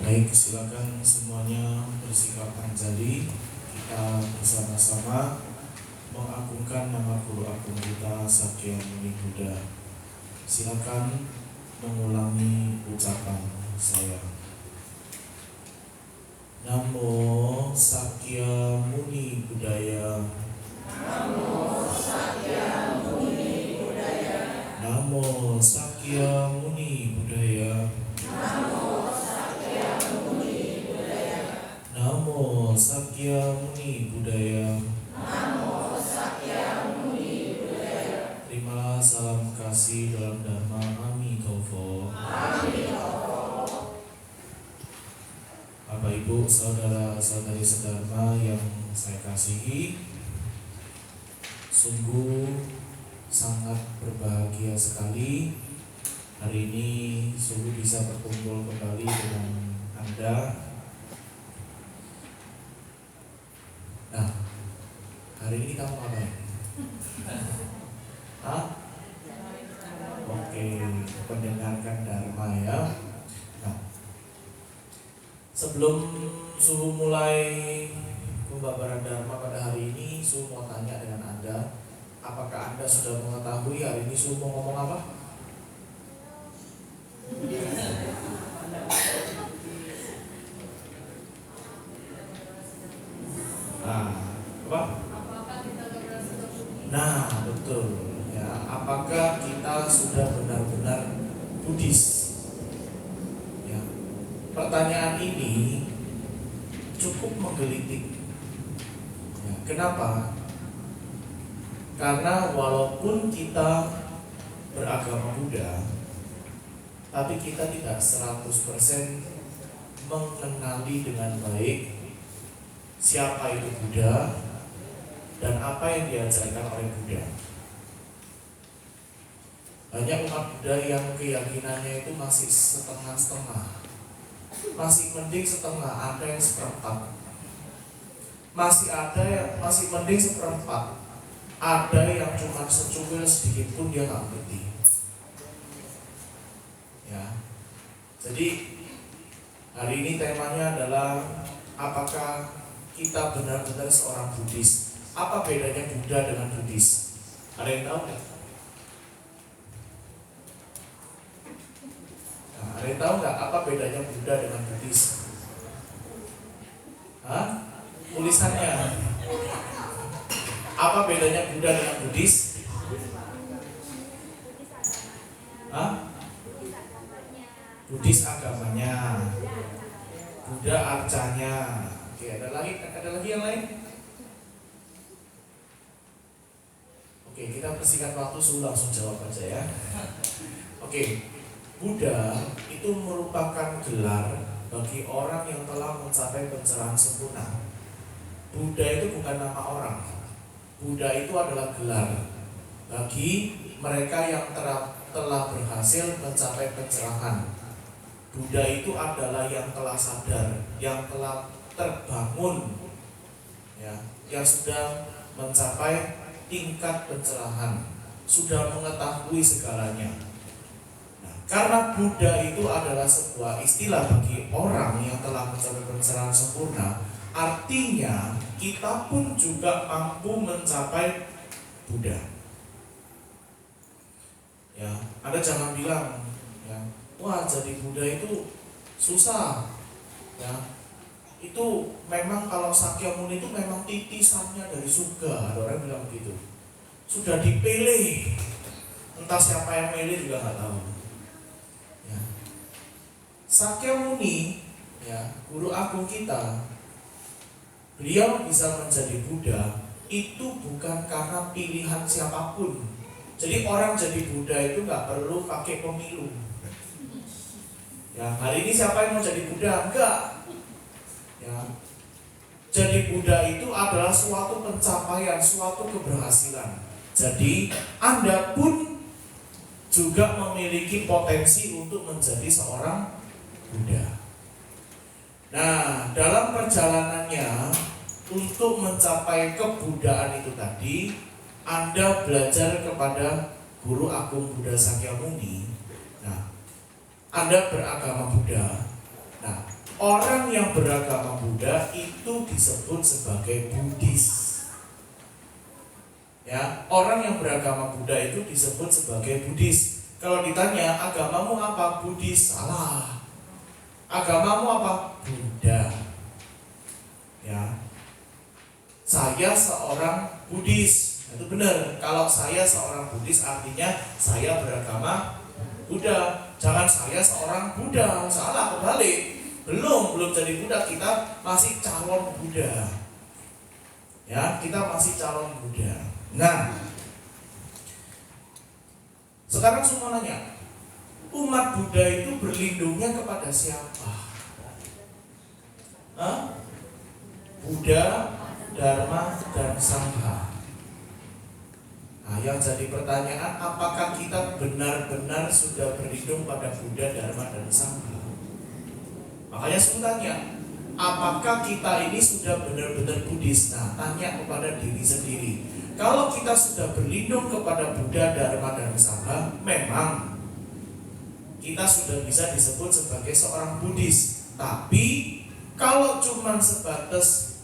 Baik, silakan semuanya bersikap anjali. Kita bersama-sama mengagungkan nama guru agung kita Sakyamuni Buddha. Silakan mengulangi ucapan saya. Namo Sakyamuni Buddhaya. Namo Sakyamuni Buddhaya. Namo Sakyamuni Buddhaya. Namo Sakyamuni Buddhaya. Namo Sakyamuni Buddhaya. Namo Sakyamuni Buddhaya. Terimalah salam kasih dalam Dharma Amitofo. Amitofo. Bapak Ibu, saudara-saudari sedharma yang saya kasihi, sungguh sangat berbahagia sekali hari ini sungguh bisa berkumpul kembali dengan Anda. Nah, hari ini kita mau ngapain? Hah? Oke, mendengarkan Dharma ya. Nah, sebelum Suhu mulai pembabaran Dharma pada hari ini, Suhu mau tanya dengan Anda, apakah Anda sudah mengetahui hari ini Suhu mau ngomong apa? Nah, apa? Nah, betul. Ya, apakah kita sudah benar-benar Buddhis? Ya, pertanyaan ini cukup menggelitik. Ya, kenapa? Karena walaupun kita beragama Buddha, tapi kita tidak 100% mengenali dengan baik siapa itu Buddha dan apa yang diajarkan oleh Buddha. Banyak umat Buddha yang keyakinannya itu masih setengah-setengah, masih mending setengah, ada yang seperempat, masih mending seperempat, ada yang cuma secuil sedikit pun dia nggak ngerti. Ya, jadi hari ini temanya adalah apakah kita benar-benar seorang Buddhis? Apa bedanya Buddha dengan Buddhis? Ada yang tahu nggak? Nah, ada yang tahu nggak apa bedanya Buddha dengan Buddhis? Hah? Tulisannya. Apa bedanya Buddha dengan Buddhis? Hah? Buddhis agamanya, Buddha arcanya. Oke, ada lagi yang lain? Oke, kita persingkat waktu, suruh langsung jawab aja ya. Oke, Buddha itu merupakan gelar bagi orang yang telah mencapai pencerahan sempurna. Buddha itu bukan nama orang. Buddha itu adalah gelar bagi mereka yang telah berhasil mencapai pencerahan. Buddha itu adalah yang telah sadar, yang telah terbangun, ya, yang sudah mencapai tingkat pencerahan, sudah mengetahui segalanya. Nah, karena Buddha itu adalah sebuah istilah bagi orang yang telah mencapai pencerahan sempurna, artinya kita pun juga mampu mencapai Buddha. Ya, Anda jangan bilang, ya, wah jadi Buddha itu susah. Ya, itu memang kalau Sakyamuni itu memang titisannya dari surga. Ada orang bilang begitu. Sudah dipilih. Entah siapa yang milih juga nggak tahu. Ya. Sakyamuni, ya, guru agung kita, beliau bisa menjadi Buddha itu bukan karena pilihan siapapun. Jadi orang jadi Buddha itu nggak perlu pakai pemilu. Ya, hari ini siapa yang mau jadi Buddha? Enggak. Ya, jadi Buddha itu adalah suatu pencapaian, suatu keberhasilan. Jadi Anda pun juga memiliki potensi untuk menjadi seorang Buddha. Nah, dalam perjalanannya untuk mencapai kebuddhaan itu tadi, Anda belajar kepada guru agung Buddha Sakyamuni. Nah, Anda beragama Buddha. Nah, orang yang beragama Buddha itu disebut sebagai Buddhis. Ya, orang yang beragama Buddha itu disebut sebagai Buddhis. Kalau ditanya agamamu apa? Buddhis. Salah. Agamamu apa? Buddha. Ya. Saya seorang Buddhis. Itu benar. Kalau saya seorang Buddhis artinya saya beragama Buddha. Jangan saya seorang Buddha. Salah, kebalik. Belum jadi Buddha, kita masih calon Buddha. Ya, kita masih calon Buddha. Nah, sekarang semua nanya, umat Buddha itu berlindungnya kepada siapa? Buddha, Dharma, dan Sangha. Nah, yang jadi pertanyaan, apakah kita benar-benar sudah berlindung pada Buddha, Dharma, dan Sangha? Makanya saya tanya, apakah kita ini sudah benar-benar Buddhis? Nah, tanya kepada diri sendiri. Kalau kita sudah berlindung kepada Buddha, Dharma, dan Sangha, memang kita sudah bisa disebut sebagai seorang Buddhis. Tapi kalau cuma sebatas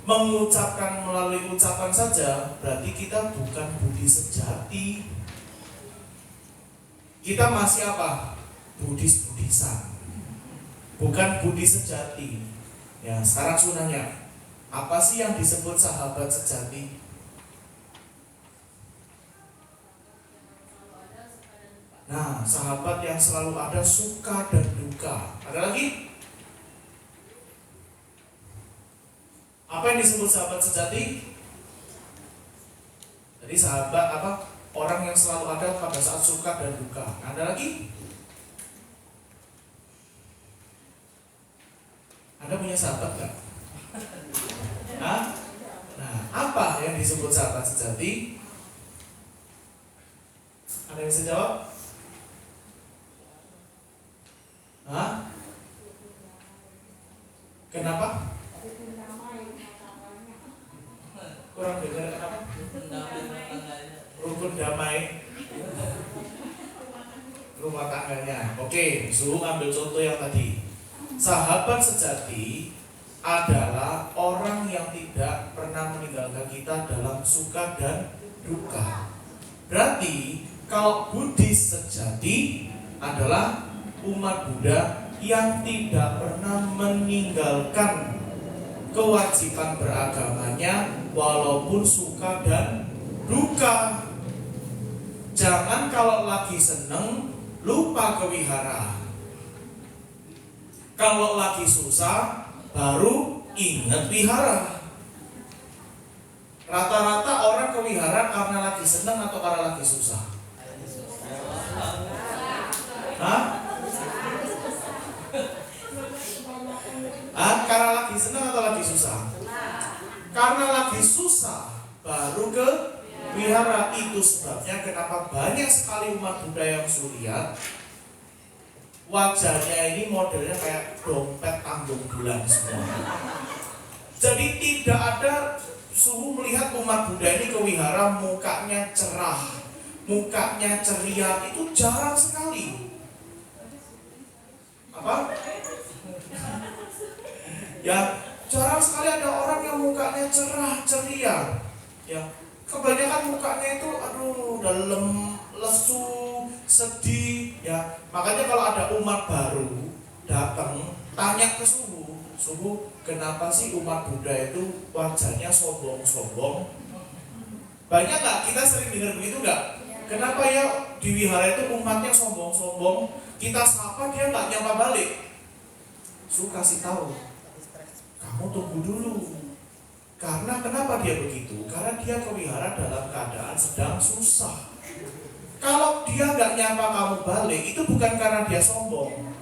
mengucapkan melalui ucapan saja, berarti kita bukan Buddhis sejati. Kita masih apa? Buddhis-Buddhisan, bukan Buddhis sejati. Ya, sekarang sunanya, apa sih yang disebut sahabat sejati? Nah, sahabat yang selalu ada suka dan duka. Ada lagi? Apa yang disebut sahabat sejati? Jadi sahabat apa? Orang yang selalu ada pada saat suka dan duka. Ada lagi? Anda punya sahabat nggak? Hah? Nah, apa yang disebut sahabat sejati? Ada yang bisa jawab? Hah? Kenapa? Kurang dengar kenapa? Rukun damai rumah tangganya. Oke, suruh ambil contoh yang tadi. Sahabat sejati adalah orang yang tidak pernah meninggalkan kita dalam suka dan duka. Berarti kalau Buddhis sejati adalah umat Buddha yang tidak pernah meninggalkan kewajiban beragamanya walaupun suka dan duka. Jangan kalau lagi seneng lupa ke wihara. Kalau lagi susah baru ingat wihara. Rata-rata orang ke wihara karena lagi seneng atau karena lagi susah? Hah? Karena lagi senang atau lagi susah? Karena lagi susah baru ke wihara. Itu sebabnya kenapa banyak sekali umat Buddha yang suliat wajahnya ini modelnya kayak dompet tanggung bulan semua. Jadi tidak ada suhu melihat umat Buddha ini ke wihara mukanya cerah, mukanya ceria, itu jarang sekali. Apa? Ya, jarang sekali ada orang yang mukanya cerah, ceria. Ya, kebanyakan mukanya itu dalam, lesu, sedih. Ya, makanya kalau ada umat baru datang, tanya ke suhu, kenapa sih umat Buddha itu wajahnya sombong-sombong? Banyak nggak kita sering dengar begitu nggak? Kenapa ya di wihara itu umatnya sombong-sombong? Kita sapa dia nggak nyapa balik. Suka kasih tahu. Kamu tunggu dulu. Karena kenapa dia begitu? Karena dia ke wihara dalam keadaan sedang susah. Kalau dia nggak nyapa kamu balik, itu bukan karena dia sombong,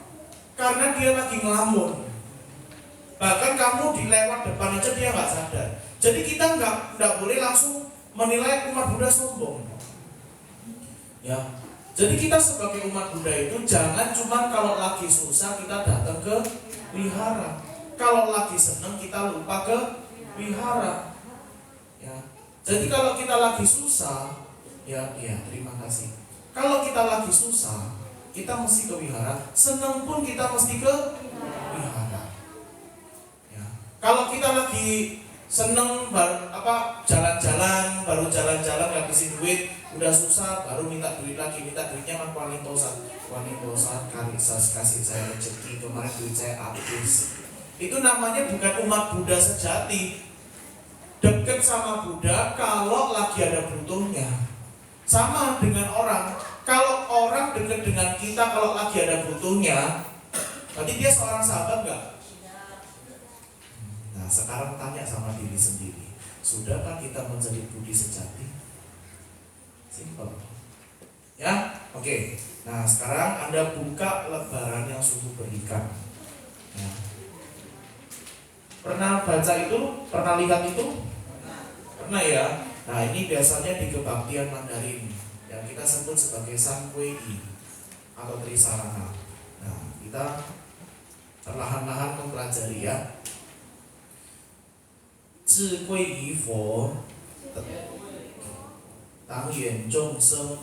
karena dia lagi ngelamun. Bahkan kamu dilewat depan aja dia nggak sadar. Jadi kita nggak boleh langsung menilai umat Buddha sombong. Ya. Jadi kita sebagai umat Buddha itu jangan cuma kalau lagi susah kita datang ke wihara. Kalau lagi senang kita lupa ke wihara. Ya. Jadi kalau kita lagi susah, ya terima kasih. Kalau kita lagi susah, kita mesti ke wihara. Senang pun kita mesti ke wihara. Kalau kita lagi seneng jalan-jalan, baru jalan-jalan ngabisin duit, udah susah baru minta duit lagi, minta duitnya kan wanita kasih saya rezeki, kemarin duit saya habis. Itu namanya bukan umat Buddha sejati. Deket sama Buddha kalau lagi ada butuhnya. Sama dengan orang, kalau orang dekat dengan kita kalau lagi ada butuhnya, berarti dia seorang sahabat nggak? Nah, sekarang tanya sama diri sendiri, sudahkah kita menjadi Budi sejati? Simpel. Ya, oke. Nah, sekarang Anda buka lembaran yang sudah berikan. Ya. Pernah baca itu? Pernah lihat itu? Pernah ya? Nah, ini biasanya di kebaktian Mandarin yang kita sebut sebagai Sankuei atau Trisarana. Nah, kita perlahan-lahan mempelajari ya. 智慧于佛，当愿众生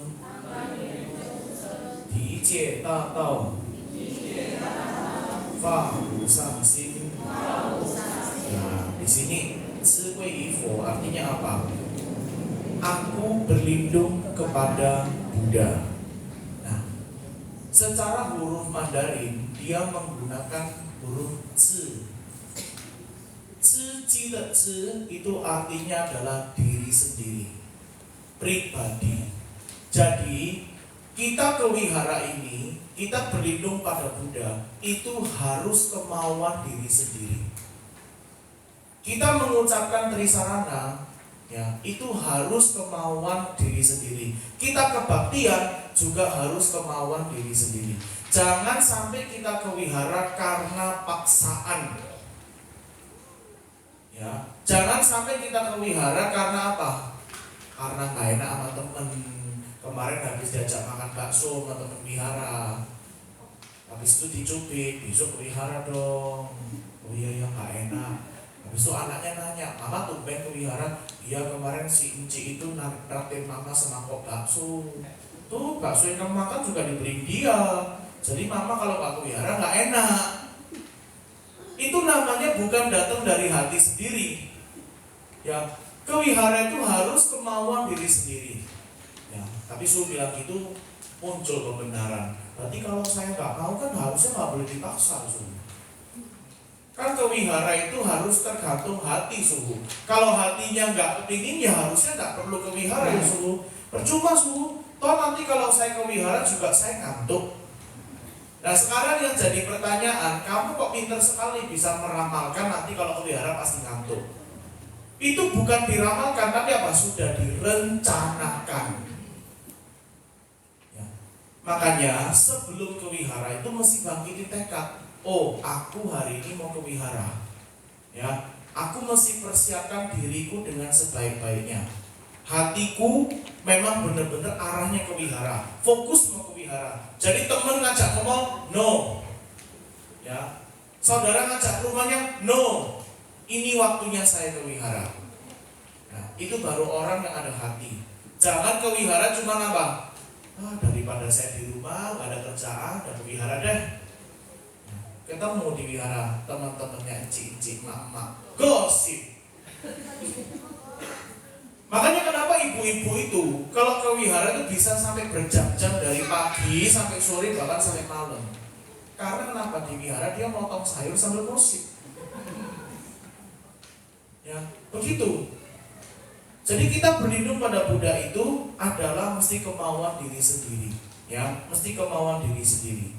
提戒大道，发无上心。Nah, di sini 智慧于佛 artinya apa? Aku berlindung kepada Buddha. Nah, secara huruf Mandarin dia menggunakan huruf 智。 Ji的ji itu artinya adalah diri sendiri, pribadi. Jadi kita ke wihara ini, kita berlindung pada Buddha, itu harus kemauan diri sendiri. Kita mengucapkan Trisarana, ya, itu harus kemauan diri sendiri. Kita kebaktian juga harus kemauan diri sendiri. Jangan sampai kita ke wihara karena paksaan. Ya, jangan sampai kita ke wihara karena apa? Karena gak enak sama temen. Kemarin habis diajak makan bakso sama temen wihara, habis itu dicubit, besok ke wihara dong. Oh iya ya gak enak. Habis itu anaknya nanya, mama tumben ke wihara? Iya kemarin si Inci itu naktir mama semangkok bakso. Tuh bakso yang kamu makan juga diberi dia. Jadi mama kalau gak ke wihara gak enak. Itu namanya bukan datang dari hati sendiri. Ya, ke wihara itu harus kemauan diri sendiri. Ya, tapi Su bilang itu muncul kebenaran. Berarti kalau saya nggak mau kan harusnya nggak boleh dipaksa, Su. Kan ke wihara itu harus tergantung hati, Su. Kalau hatinya nggak kepingin ya harusnya nggak perlu ke wihara ya, Su. Percuma, Su. Toh nanti kalau saya ke wihara juga saya ngantuk. Nah sekarang yang jadi pertanyaan, kamu kok pinter sekali bisa meramalkan nanti kalau ke wihara pasti ngantuk. Itu bukan diramalkan, tapi apa? Sudah direncanakan. Ya. Makanya sebelum ke wihara itu mesti bangkitin tekad. Oh, aku hari ini mau ke wihara. Ya, aku mesti persiapkan diriku dengan sebaik-baiknya. Hatiku memang benar-benar arahnya ke wihara, fokus mau ke wihara. Jadi teman ngajak ke mall, no. Ya. Saudara ngajak ke rumahnya, no. Ini waktunya saya ke wihara. Nah, itu baru orang yang ada hati. Jangan ke wihara cuma apa? Daripada saya di rumah gak ada kerjaan, dan ke wihara deh. Nah, ketemu di wihara teman-temannya encik-encik, mak-mak, gosip. Makanya kenapa ibu-ibu itu kalau ke wihara itu bisa sampai berjam-jam dari pagi sampai sore bahkan sampai malam. Karena kenapa? Di wihara dia motong sayur sambil musik. Ya, begitu. Jadi kita berlindung pada Buddha itu adalah mesti kemauan diri sendiri, ya, mesti kemauan diri sendiri.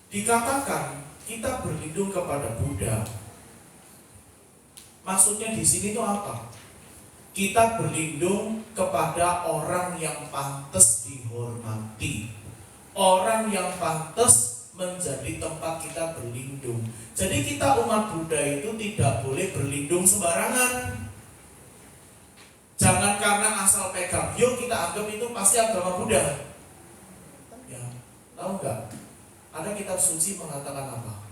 Dikatakan kita berlindung kepada Buddha. Maksudnya di sini itu apa? Kita berlindung kepada orang yang pantas dihormati, orang yang pantas menjadi tempat kita berlindung. Jadi kita umat Buddha itu tidak boleh berlindung sembarangan. Jangan karena asal pegang, yuk kita anggap itu pasti agama Buddha. Ya, tahu nggak? Ada kitab suci mengatakan apa?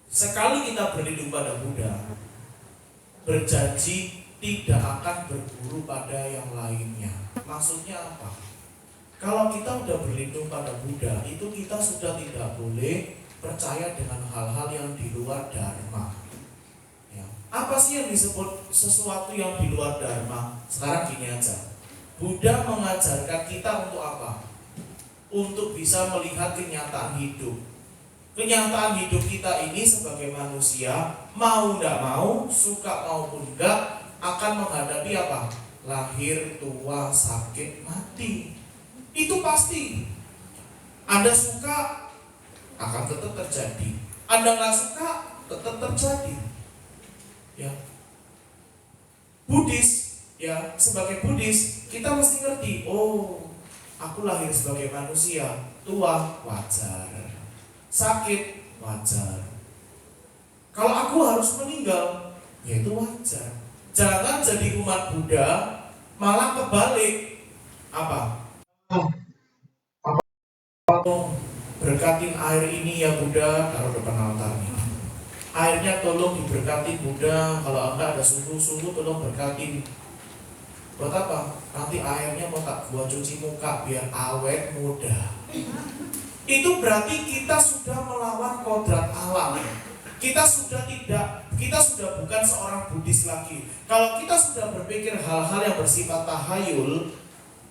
Sekali kita berlindung pada Buddha, berjanji tidak akan berguru pada yang lainnya. Maksudnya apa? Kalau kita sudah berlindung pada Buddha, itu kita sudah tidak boleh percaya dengan hal-hal yang di luar dharma. Ya. Apa sih yang disebut sesuatu yang di luar dharma? Sekarang gini aja, Buddha mengajarkan kita untuk apa? Untuk bisa melihat kenyataan hidup. Kenyataan hidup kita ini sebagai manusia, mau tidak mau, suka maupun enggak, akan menghadapi apa? Lahir, tua, sakit, mati. Itu pasti. Anda suka, akan tetap terjadi. Anda nggak suka, tetap terjadi. Ya. Buddhis, ya, sebagai Buddhis, kita mesti ngerti, oh, aku lahir sebagai manusia, tua, wajar. Sakit, wajar. Kalau aku harus meninggal, ya itu wajar. Jangan jadi umat Buddha malah kebalik. Apa? Berkatin air ini ya Buddha, taruh depan altar nih. Airnya tolong diberkatin Buddha. Kalau Anda ada sungguh-sungguh tolong berkatin. Buat apa? Nanti airnya mau tak gua cuci muka biar awet muda. Itu berarti kita sudah melawan kodrat alam. Kita sudah bukan seorang Buddhis lagi. Kalau kita sudah berpikir hal-hal yang bersifat tahayul,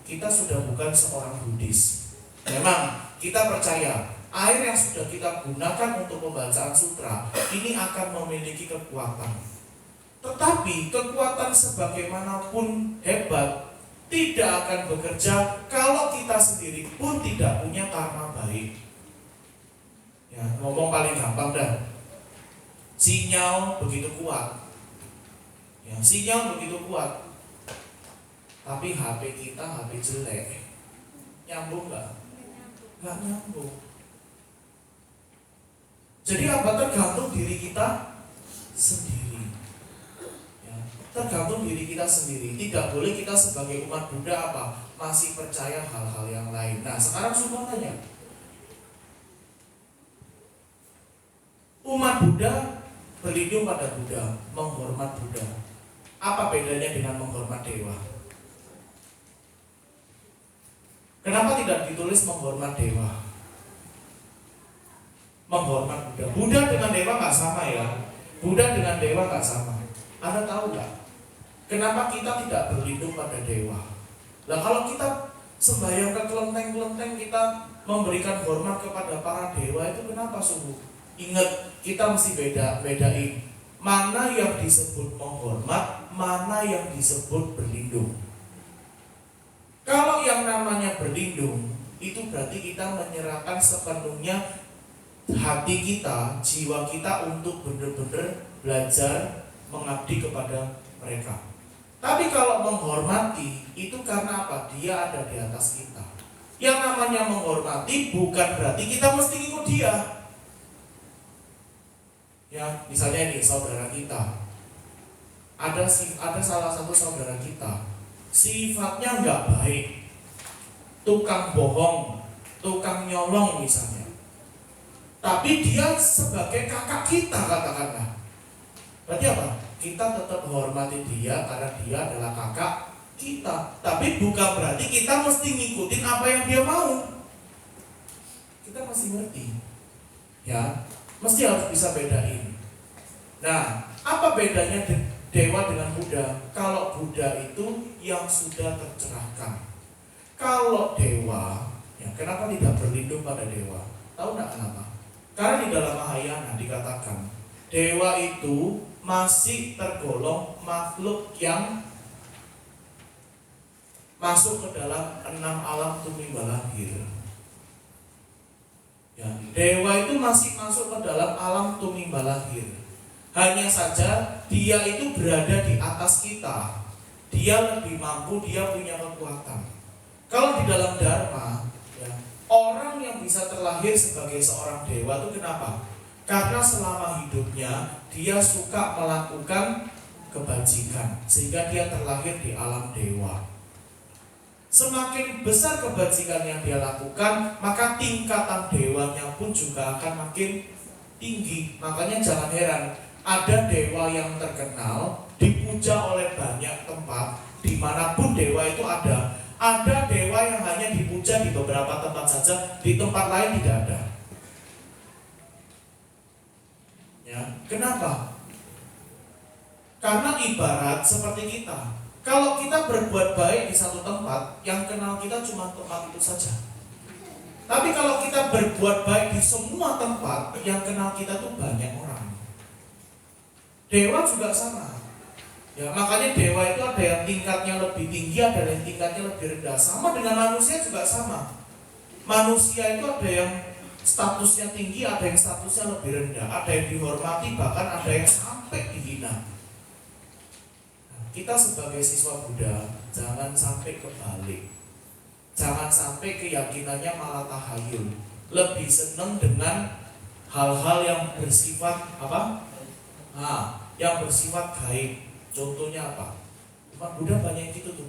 kita sudah bukan seorang Buddhis. Memang kita percaya air yang sudah kita gunakan untuk pembacaan sutra ini akan memiliki kekuatan. Tetapi kekuatan sebagaimanapun hebat tidak akan bekerja kalau kita sendiri pun tidak punya karma baik. Ya, ngomong paling gampang dah. Sinyal begitu kuat. Ya, sinyal begitu kuat. Tapi HP kita HP jelek. Nyambung nggak? Nggak nyambung. Jadi apa? Tergantung diri kita sendiri. Ya, tergantung diri kita sendiri. Tidak boleh kita sebagai umat Buddha apa? Masih percaya hal-hal yang lain. Nah, sekarang semua tanya. Umat Buddha berlindung pada Buddha, menghormat Buddha. Apa bedanya dengan menghormat dewa? Kenapa tidak ditulis menghormat dewa? Menghormat Buddha. Buddha dengan dewa nggak sama ya. Buddha dengan dewa nggak sama. Anda tahu nggak? Kenapa kita tidak berlindung pada dewa? Nah, kalau kita sembahyang ke kelenteng-kelenteng, kita memberikan hormat kepada para dewa, itu kenapa sungguh? Ingat, kita mesti bedain mana yang disebut menghormat, mana yang disebut berlindung. Kalau yang namanya berlindung, itu berarti kita menyerahkan sepenuhnya hati kita, jiwa kita untuk benar-benar belajar mengabdi kepada mereka. Tapi kalau menghormati, itu karena apa? Dia ada di atas kita. Yang namanya menghormati bukan berarti kita mesti ikut dia. Ya, misalnya ini saudara kita, ada salah satu saudara kita, sifatnya nggak baik, tukang bohong, tukang nyolong misalnya. Tapi dia sebagai kakak kita katakanlah. Berarti apa? Kita tetap menghormati dia karena dia adalah kakak kita. Tapi bukan berarti kita mesti ngikutin apa yang dia mau. Kita mesti ngerti. Ya. Mesti harus bisa bedain. Nah, apa bedanya dewa dengan Buddha? Kalau Buddha itu yang sudah tercerahkan. Kalau dewa, ya kenapa tidak berlindung pada dewa? Tahu nggak kenapa? Karena di dalam Mahayana dikatakan dewa itu masih tergolong makhluk yang masuk ke dalam 6 alam tumimba lahir. Ya, dewa itu masih masuk ke dalam alam tumimba lahir. Hanya saja dia itu berada di atas kita. Dia lebih mampu, dia punya kekuatan. Kalau di dalam Dharma, ya, orang yang bisa terlahir sebagai seorang dewa itu kenapa? Karena selama hidupnya dia suka melakukan kebajikan, sehingga dia terlahir di alam dewa. Semakin besar kebajikan yang dia lakukan, maka tingkatan dewanya pun juga akan makin tinggi. Makanya jangan heran, ada dewa yang terkenal, dipuja oleh banyak tempat, dimanapun dewa itu ada. Ada dewa yang hanya dipuja di beberapa tempat saja, di tempat lain tidak ada. Kenapa? Karena ibarat seperti kita. Kalau kita berbuat baik di satu tempat, yang kenal kita cuma tempat itu saja. Tapi kalau kita berbuat baik di semua tempat, yang kenal kita tuh banyak orang. Dewa juga sama. Ya, makanya dewa itu ada yang tingkatnya lebih tinggi, ada yang tingkatnya lebih rendah. Sama dengan manusia juga sama. Manusia itu ada yang statusnya tinggi, ada yang statusnya lebih rendah, ada yang dihormati, bahkan ada yang sampai dihina. Kita sebagai siswa Buddha jangan sampai kebalik. Jangan sampai keyakinannya malah tahayul. Lebih senang dengan hal-hal yang bersifat apa? Yang bersifat gaib. Contohnya apa? Umat Buddha banyak gitu tuh.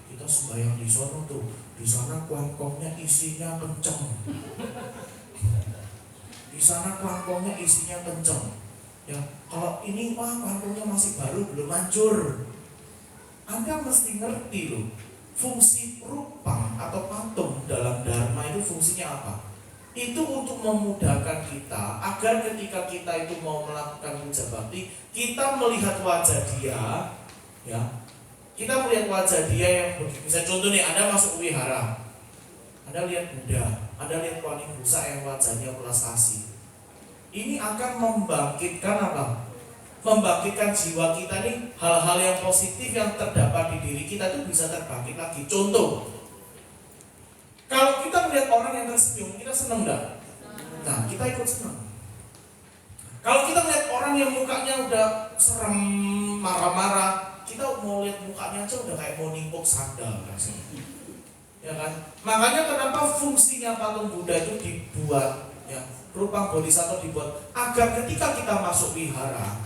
Kita sembahyang di sana tuh, di sana kuangkongnya isinya kenceng. Di sana kuangkongnya isinya kenceng. Ya, kalau ini kuangkongnya masih baru, belum hancur. Anda mesti ngerti loh, fungsi rupang atau patung dalam dharma itu fungsinya apa? Itu untuk memudahkan kita agar ketika kita itu mau melakukan puja bakti, kita melihat wajah dia, ya. Kita melihat wajah dia yang bisa contoh nih, Anda masuk wihara, Anda lihat Buddha, Anda lihat Kuan Yin Busa yang wajahnya belas kasih. Ini akan membangkitkan apa? Membangkitkan jiwa kita nih, hal-hal yang positif yang terdapat di diri kita itu bisa terbangkit lagi. Contoh, kalau kita melihat orang yang tersenyum, kita senang enggak? Nah, kita ikut senang. Kalau kita melihat orang yang mukanya udah serem, marah-marah, kita mau lihat mukanya aja udah kayak mau nimpuk sandal, ya kan? Makanya kenapa fungsinya patung Buddha itu dibuat, ya, rupang bodhisattva dibuat agar ketika kita masuk wihara,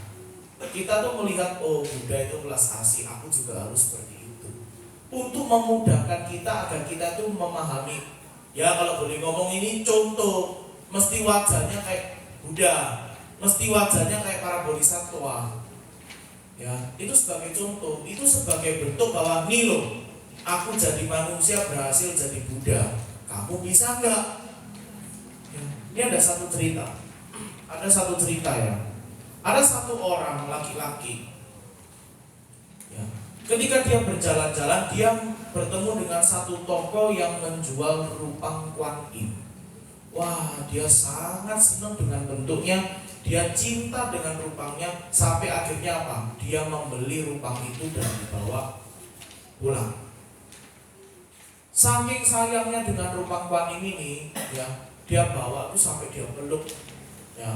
kita tuh melihat, oh Buddha itu belas kasih, aku juga harus seperti itu. Untuk memudahkan kita agar kita tuh memahami. Ya kalau boleh ngomong ini contoh, mesti wajahnya kayak Buddha, mesti wajahnya kayak para bodhisattva. Ya, itu sebagai contoh, itu sebagai bentuk bahwa nih loh, aku jadi manusia berhasil jadi Buddha. Kamu bisa nggak? Ya, ini ada satu cerita. Ada satu cerita ya. Ada satu orang laki-laki. Ya. Ketika dia berjalan-jalan, dia bertemu dengan satu toko yang menjual rupang Kuan Yin. Wah, dia sangat senang dengan bentuknya, dia cinta dengan rupangnya, sampai akhirnya apa? Dia membeli rupang itu dan dibawa pulang. Saking sayangnya dengan rupang Kuan Yin ini, ya, dia bawa itu sampai dia peluk, ya.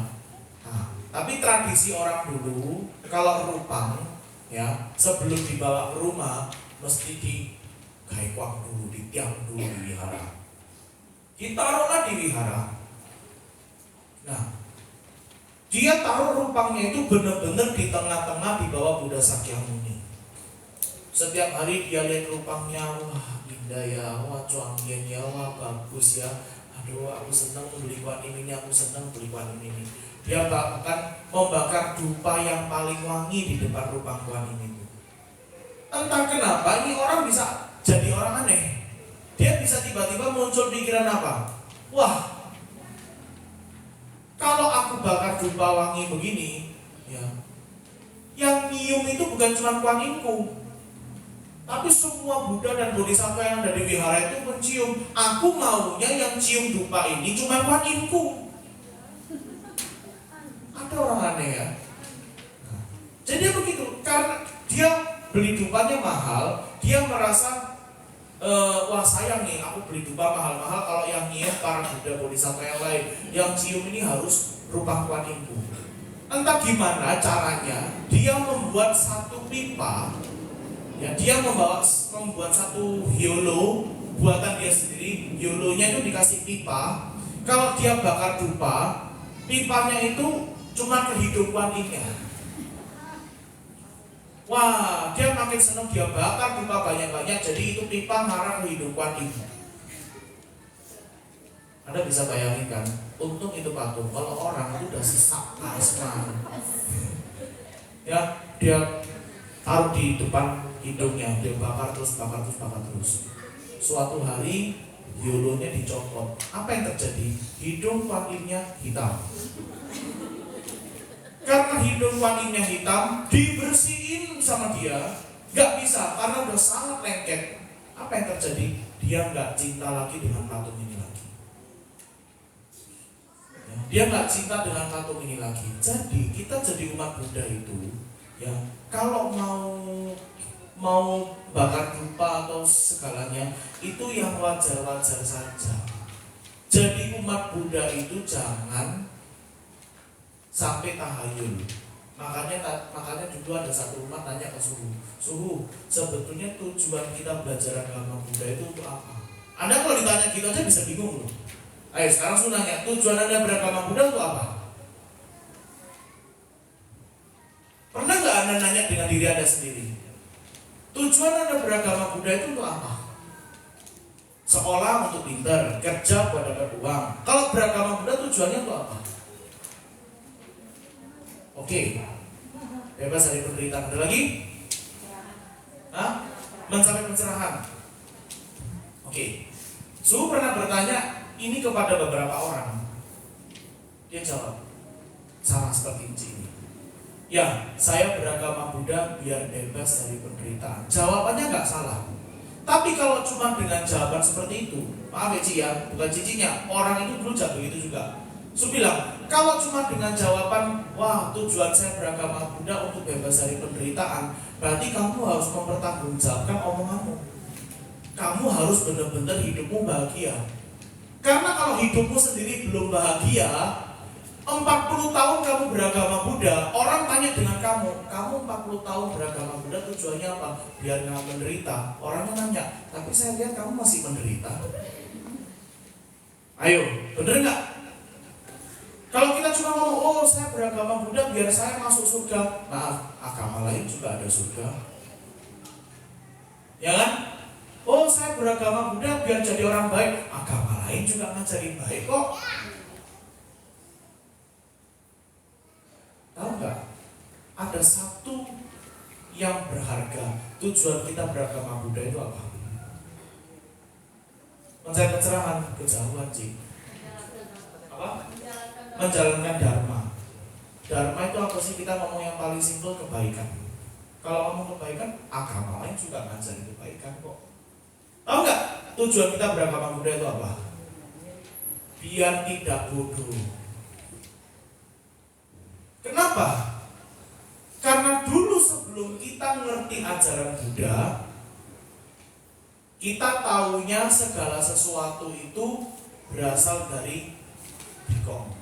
Nah, tapi tradisi orang dulu, kalau rupang, ya, sebelum dibawa ke rumah mesti digaikwang dulu, ditiang dulu di wihara. Ditaruhlah di wihara. Nah, dia taruh rupangnya itu benar-benar di tengah-tengah di bawah Buddha Sakyamuni. Setiap hari dia lihat rupangnya, wah indah ya, wah cuangnya ya, wah bagus ya. Aduh, aku senang beli Kuan Yin ini, aku senang beli Kuan Yin ini. Dia bahkan membakar dupa yang paling wangi di depan rupang Kuan Yin itu. Entah kenapa ini orang bisa jadi orang aneh. Dia bisa tiba-tiba muncul pikiran apa? Wah, kalau aku bakar dupa wangi begini, ya, yang nyium itu bukan cuma Kuan Yin-ku, tapi semua Buddha dan Bodhisattva yang ada di wihara itu mencium. Aku maunya yang cium dupa ini cuma Kuan Yin-ku. Ada orang aneh ya. Jadi begitu, karena dia beli dupanya mahal, dia merasa wah sayang nih, aku beli dupa mahal-mahal, kalau yang nyium para Buddha Bodhisattva yang lain, yang cium ini harus rupang Kuan Yin-ku. Entah gimana caranya, dia membuat satu pipa, ya, dia membuat satu hyolo buatan dia sendiri. Hyolonya itu dikasih pipa. Kalau dia bakar dupa, pipanya itu cuma kehidupan ini. Wah, dia makin senang, dia bakar dupa banyak-banyak, jadi itu pipa ngarang kehidupan ini. Anda bisa bayangin kan, untung itu patung. Kalau orang itu udah sesak asma, ya, dia taruh di depan hidungnya, dia bakar terus. Suatu hari hyolonya dicopot. Apa yang terjadi? Hidung Kuan Yin-nya hitam. karena hidung Kuan Yin yang hitam dibersihin sama dia, nggak bisa karena udah sangat lengket. Apa yang terjadi? Dia nggak cinta lagi dengan patung ini lagi. Dia nggak cinta dengan patung ini lagi. Jadi kita jadi umat Buddha itu, ya kalau mau bakar dupa atau segalanya itu yang wajar-wajar saja. Jadi umat Buddha itu jangan sampai tahayul. Makanya dulu ada satu umat tanya ke Suhu, sebetulnya tujuan kita belajar agama Buddha itu untuk apa? Anda kalau ditanya gitu aja bisa bingung loh. Ayo sekarang Suhu nanya, tujuan Anda beragama Buddha itu apa? Pernah nggak Anda nanya dengan diri Anda sendiri? Tujuan Anda beragama Buddha itu untuk apa? Sekolah untuk pintar, kerja buat dapat uang. Kalau beragama Buddha tujuannya untuk apa? Oke, bebas dari penderitaan. Ada lagi? Mencapai pencerahan. Oke, Suhu pernah bertanya ini kepada beberapa orang. Dia jawab sama seperti ini. Ya, saya beragama Buddha biar bebas dari penderitaan. Jawabannya nggak salah. Tapi kalau cuma dengan jawaban seperti itu, maaf ya Ci ya, bukan cicinya, orang itu dulu jago itu juga. Su bilang, kalau cuma dengan jawaban, wah tujuan saya beragama Buddha untuk bebas dari penderitaan, berarti kamu harus mempertanggungjawabkan omonganmu. Kamu harus benar-benar hidupmu bahagia. Karena kalau hidupmu sendiri belum bahagia, 40 tahun kamu beragama Buddha, orang tanya dengan kamu 40 tahun beragama Buddha tujuannya apa? Biar nggak menderita. Orangnya nanya, tapi saya lihat kamu masih menderita. Ayo, bener nggak? Kalau kita cuma ngomong, oh saya beragama Buddha biar saya masuk surga. Maaf, agama lain juga ada surga. Ya kan? Oh saya beragama Buddha biar jadi orang baik. Agama lain juga ngajarin baik kok. Tahu nggak? Ada satu yang berharga. Tujuan kita beragama Buddha itu apa? Mencari pencerahan, kejauhan Cik. Apa? Menjalankan dharma. Dharma itu apa sih? Kita ngomong yang paling simpel, kebaikan. Kalau ngomong kebaikan, agama lain juga ngajarin kebaikan kok. Tahu nggak? Tujuan kita beragama Buddha itu apa? Biar tidak bodoh. Kenapa? Karena dulu sebelum kita ngerti ajaran Buddha, kita taunya segala sesuatu itu berasal dari Bikong.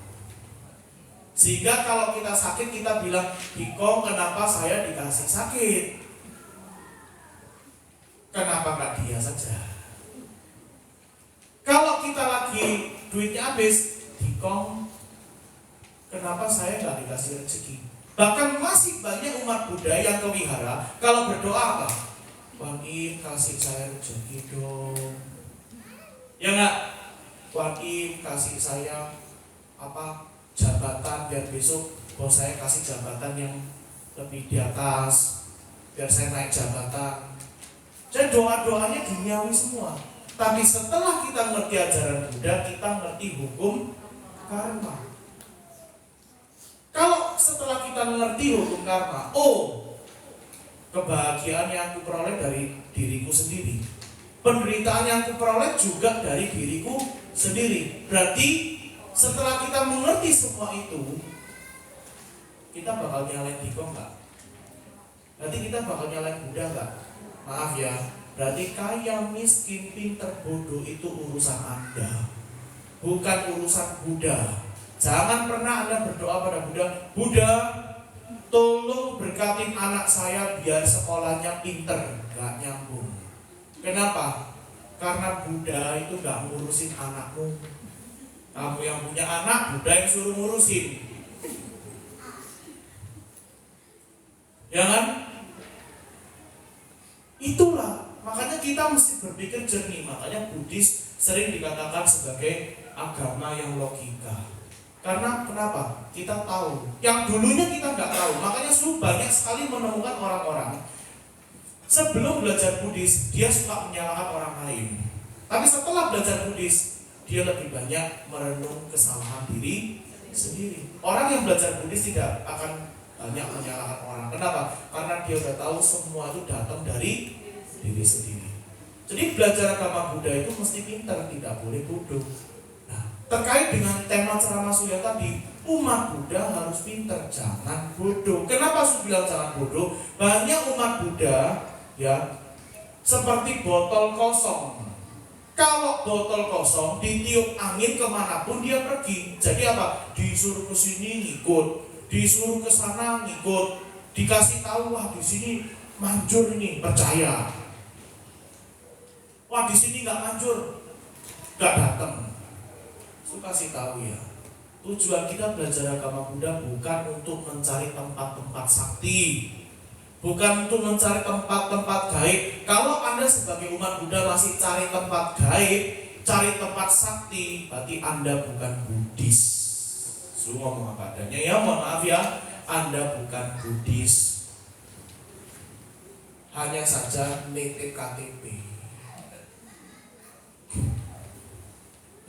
Sehingga kalau kita sakit kita bilang, Bikong kenapa saya dikasih sakit? Kenapa nggak dia saja? Kalau kita lagi duitnya habis, Bikong kenapa saya nggak dikasih rezeki? Bahkan masih banyak umat Buddha yang ke wihara, kalau berdoa apa? Kuan Yin kasih saya rezeki dong. Ya nggak? Kuan Yin kasih saya jabatan biar besok bos saya kasih jabatan yang lebih di atas, biar saya naik jabatan. Jadi doa-doanya duniawi semua. Tapi setelah kita ngerti ajaran Buddha, kita ngerti hukum karma. Kalau setelah kita mengerti hukum karma, kebahagiaan yang aku peroleh dari diriku sendiri, penderitaan yang aku peroleh juga dari diriku sendiri. Berarti setelah kita mengerti semua itu, kita bakal nyalain Bikong nggak? Berarti kita bakal nyalain Buddha nggak? Maaf ya, berarti kaya, miskin, pinter, bodoh itu urusan Anda, bukan urusan Buddha. Jangan pernah Anda berdoa pada Buddha, Buddha tolong berkatin anak saya biar sekolahnya pinter. Gak nyambung. Kenapa? Karena Buddha itu gak ngurusin anakmu. Kamu yang punya anak, Buddha yang suruh ngurusin. Ya kan? Itulah, makanya kita mesti berpikir jernih. Makanya Buddhis sering dikatakan sebagai agama yang logika. Karena kenapa? Kita tahu. Yang dulunya kita nggak tahu. Makanya banyak sekali menemukan orang-orang sebelum belajar Buddhis, dia suka menyalahkan orang lain. Tapi setelah belajar Buddhis, dia lebih banyak merenung kesalahan diri sendiri. Orang yang belajar Buddhis tidak akan banyak menyalahkan orang. Kenapa? Karena dia udah tahu semua itu datang dari diri sendiri. Jadi belajar agama Buddha itu mesti pintar, tidak boleh bodoh. Nah, terkait dengan tema ceramah Surya tadi, umat Buddha harus pintar, jangan bodoh. Kenapa Surya bilang jangan bodoh? Banyak umat Buddha ya seperti botol kosong. Kalau botol kosong ditiup angin kemanapun dia pergi. Jadi apa? Disuruh ke sini ngikut, disuruh ke sana ngikut, dikasih tahu wah di sini manjur ini percaya. Wah di sini nggak manjur, nggak datang. Aku kasih tahu ya. Tujuan kita belajar agama Buddha bukan untuk mencari tempat-tempat sakti, bukan untuk mencari tempat-tempat gaib. Kalau Anda sebagai umat Buddha masih cari tempat gaib, cari tempat sakti, berarti Anda bukan Buddhis. Suruh ngomong apa adanya ya, mohon maaf ya, Anda bukan Buddhis. Hanya saja nitip KTP.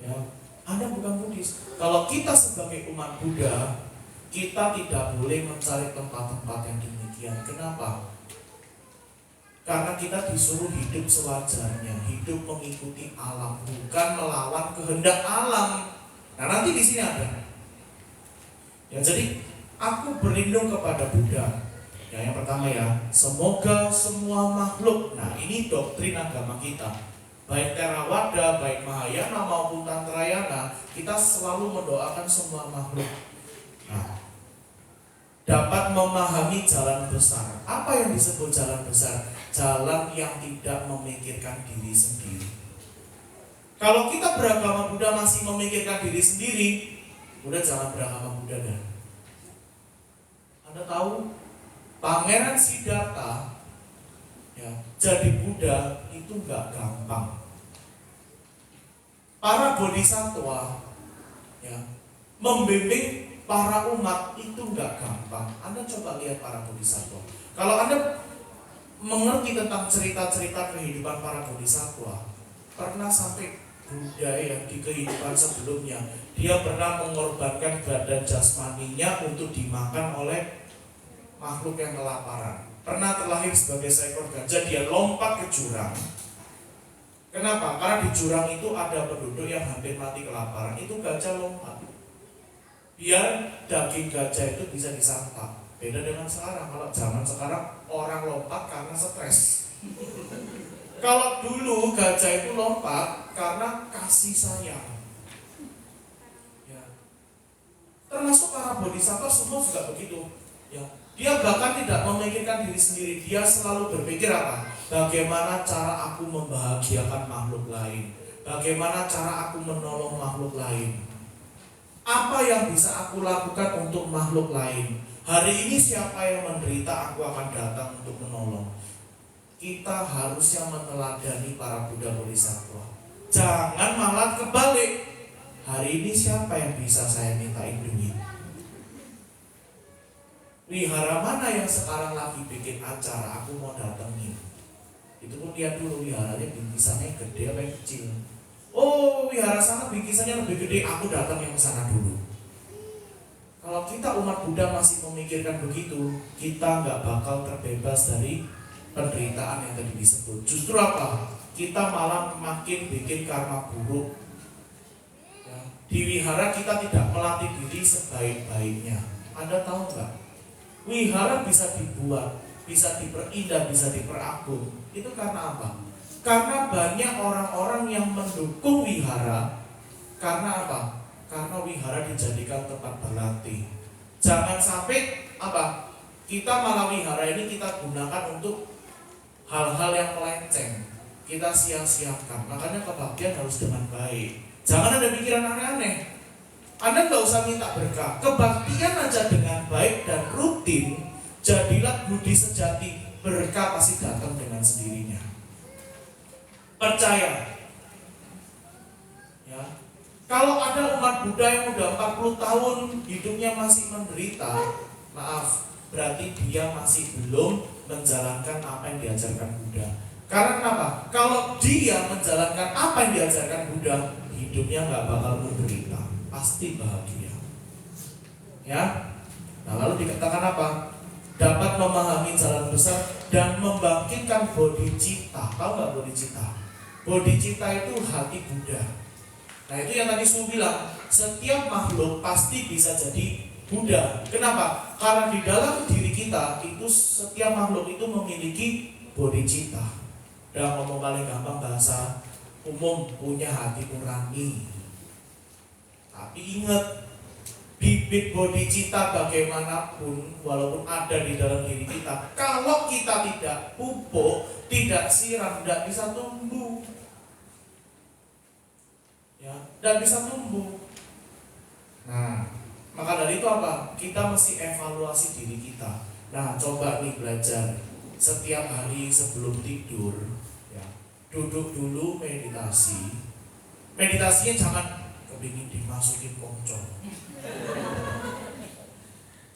Ya, Anda bukan Buddhis. Kalau kita sebagai umat Buddha, kita tidak boleh mencari tempat-tempat yang demikian. Kenapa? Karena kita disuruh hidup sewajarnya, hidup mengikuti alam, bukan melawan kehendak alam. Nah nanti di sini ada. Ya jadi aku berlindung kepada Buddha. Ya yang pertama ya, semoga semua makhluk. Nah ini doktrin agama kita. Baik Theravada, baik Mahayana maupun Tantrayana, kita selalu mendoakan semua makhluk. Nah, dapat memahami jalan besar. Apa yang disebut jalan besar? Jalan yang tidak memikirkan diri sendiri. Kalau kita beragama Buddha masih memikirkan diri sendiri, udah jangan beragama Buddha dah. Anda tahu, Pangeran Siddhartha ya, jadi Buddha itu nggak gampang. Para bodhisattva ya, membimbing para umat itu nggak gampang. Anda coba lihat para bodhisattva. Kalau Anda mengerti tentang cerita-cerita kehidupan para bodhisattva, pernah sampai Buddha yang di kehidupan sebelumnya, dia pernah mengorbankan badan jasmaninya untuk dimakan oleh makhluk yang kelaparan. Pernah terlahir sebagai seekor gajah, dia lompat ke jurang. Kenapa? Karena di jurang itu ada penduduk yang hampir mati kelaparan. Itu gajah lompat. Biar daging gajah itu bisa disantap. Beda dengan sekarang. Kalau zaman sekarang orang lompat karena stres. Kalau dulu gajah itu lompat karena kasih sayang. Ya. Termasuk para bodhisattva semua juga begitu. Ya. Dia bahkan tidak memikirkan diri sendiri. Dia selalu berpikir apa? Bagaimana cara aku membahagiakan makhluk lain? Bagaimana cara aku menolong makhluk lain? Apa yang bisa aku lakukan untuk makhluk lain? Hari ini siapa yang menderita, aku akan datang untuk menolong. Kita harusnya meneladani para Buddha Bodhisattva. Jangan malah kebalik. Hari ini siapa yang bisa saya minta lindungi? Wihara mana yang sekarang lagi bikin acara, aku mau datengin. Itu pun lihat dulu wiharanya bingkisannya gede apa yang kecil. Oh, wihara sana bingkisannya lebih gede, aku datang yang ke sana dulu. Kalau kita umat Buddha masih memikirkan begitu, kita nggak bakal terbebas dari penderitaan yang tadi disebut. Justru apa? Kita malah makin bikin karma buruk. Ya. Di wihara kita tidak melatih diri sebaik-baiknya. Anda tahu nggak? Wihara bisa dibuat, bisa diperindah, bisa diperagung. Itu karena apa? Karena banyak orang-orang yang mendukung wihara. Karena apa? Karena wihara dijadikan tempat berlatih. Jangan sampai apa? Kita malah wihara ini kita gunakan untuk hal-hal yang melenceng. Kita sia-siakan. Makanya kebaktian harus dengan baik. Jangan ada pikiran aneh-aneh. Anda nggak usah minta berkah. Kebaktian aja dengan baik dan rutin, jadilah budi sejati. Berkah pasti datang dengan sendirinya. Percaya. Ya. Kalau ada umat Buddha yang udah 40 tahun hidupnya masih menderita, maaf, berarti dia masih belum menjalankan apa yang diajarkan Buddha. Karena kenapa? Kalau dia menjalankan apa yang diajarkan Buddha, hidupnya nggak bakal menderita, pasti bahagia. Ya. Nah, lalu dikatakan apa? Dapat memahami jalan besar dan membangkitkan bodhicitta. Tahu nggak bodhicitta? Bodhicitta itu hati Buddha. Nah, itu yang tadi saya bilang, setiap makhluk pasti bisa jadi Buddha. Kenapa? Karena di dalam diri kita itu setiap makhluk itu memiliki bodhicitta. Dalam ngomong paling gampang bahasa umum, punya hati nurani. Tapi ingat, bibit bodhicitta bagaimanapun walaupun ada di dalam diri kita, kalau kita tidak pupuk, tidak siram, tidak bisa tumbuh. Ya, tidak bisa tumbuh. Nah, maka dari itu apa? Kita mesti evaluasi diri kita. Nah, coba nih belajar setiap hari sebelum tidur, ya, duduk dulu meditasi. Meditasinya jangan kepingin dimasukin pongcong.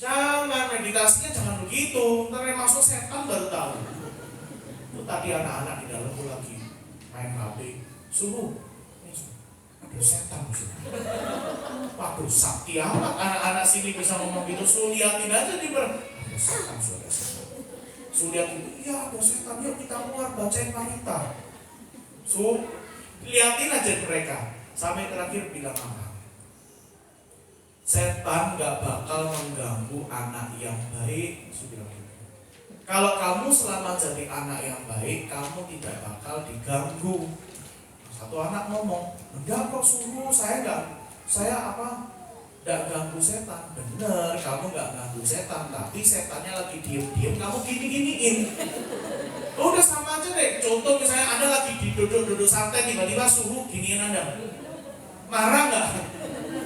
Jangan, meditasinya jangan begitu. Ntar yang masuk setan baru tahu. Itu tadi anak-anak di dalam tuh lagi main HP. Suhu, ada setan. Waduh, sakti amat anak-anak sini bisa ngomong gitu. Suhu liatin aja di ada setan, sudah setan. Suhu liatin, iya ada setan. Yuk kita keluar bacain parita. Suhu liatin aja mereka. Sampai terakhir bilang apa? Setan gak bakal mengganggu anak yang baik. Kalau kamu selama jadi anak yang baik, kamu tidak bakal diganggu. Satu anak ngomong, enggak kok suruh, saya gak ganggu setan. Bener, kamu gak ganggu setan, tapi setannya lagi diem-diem, kamu gini-giniin. Udah sama aja deh. Contoh misalnya Anda lagi duduk santai, tiba-tiba suruh giniin Anda, marah gak?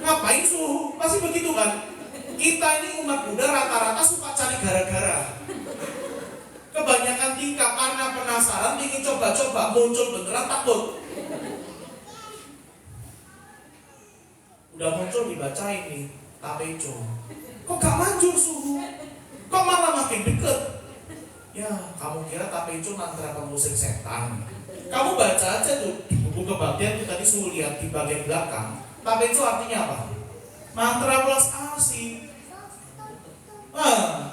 Ngapain suhu? Pasti begitu kan? Kita ini umat Buddha rata-rata suka cari gara-gara. Kebanyakan tingkah karena penasaran, ingin coba-coba, muncul beneran takut. Udah muncul dibacain nih, tapeco. Kok gak manjur suhu? Kok malah makin deket? Ya, kamu kira tapeco mantra pengusir setan? Kamu baca aja tuh di buku kebaktian tuh tadi suhu lihat di bagian belakang. Tapeco artinya apa? Mantra plus asi.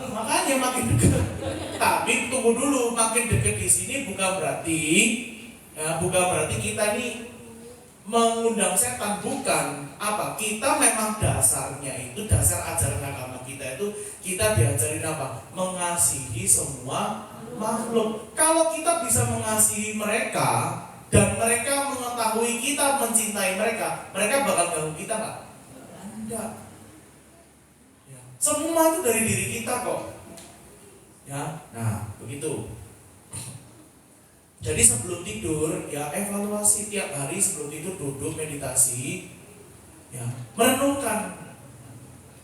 Makanya makin dekat. Tapi tunggu dulu, makin dekat di sini bukan berarti kita ini mengundang setan, bukan. Apa? Kita memang dasarnya itu, dasar ajaran agama kita itu, kita diajarin apa? Mengasihi semua makhluk. Kalau kita bisa mengasihi mereka dan mereka mengetahui kita mencintai mereka, mereka bakal ganggu kita nggak? Enggak. Ya. Semua itu dari diri kita kok. Ya, nah begitu. Jadi sebelum tidur, ya evaluasi tiap hari sebelum tidur, duduk meditasi, ya merenungkan.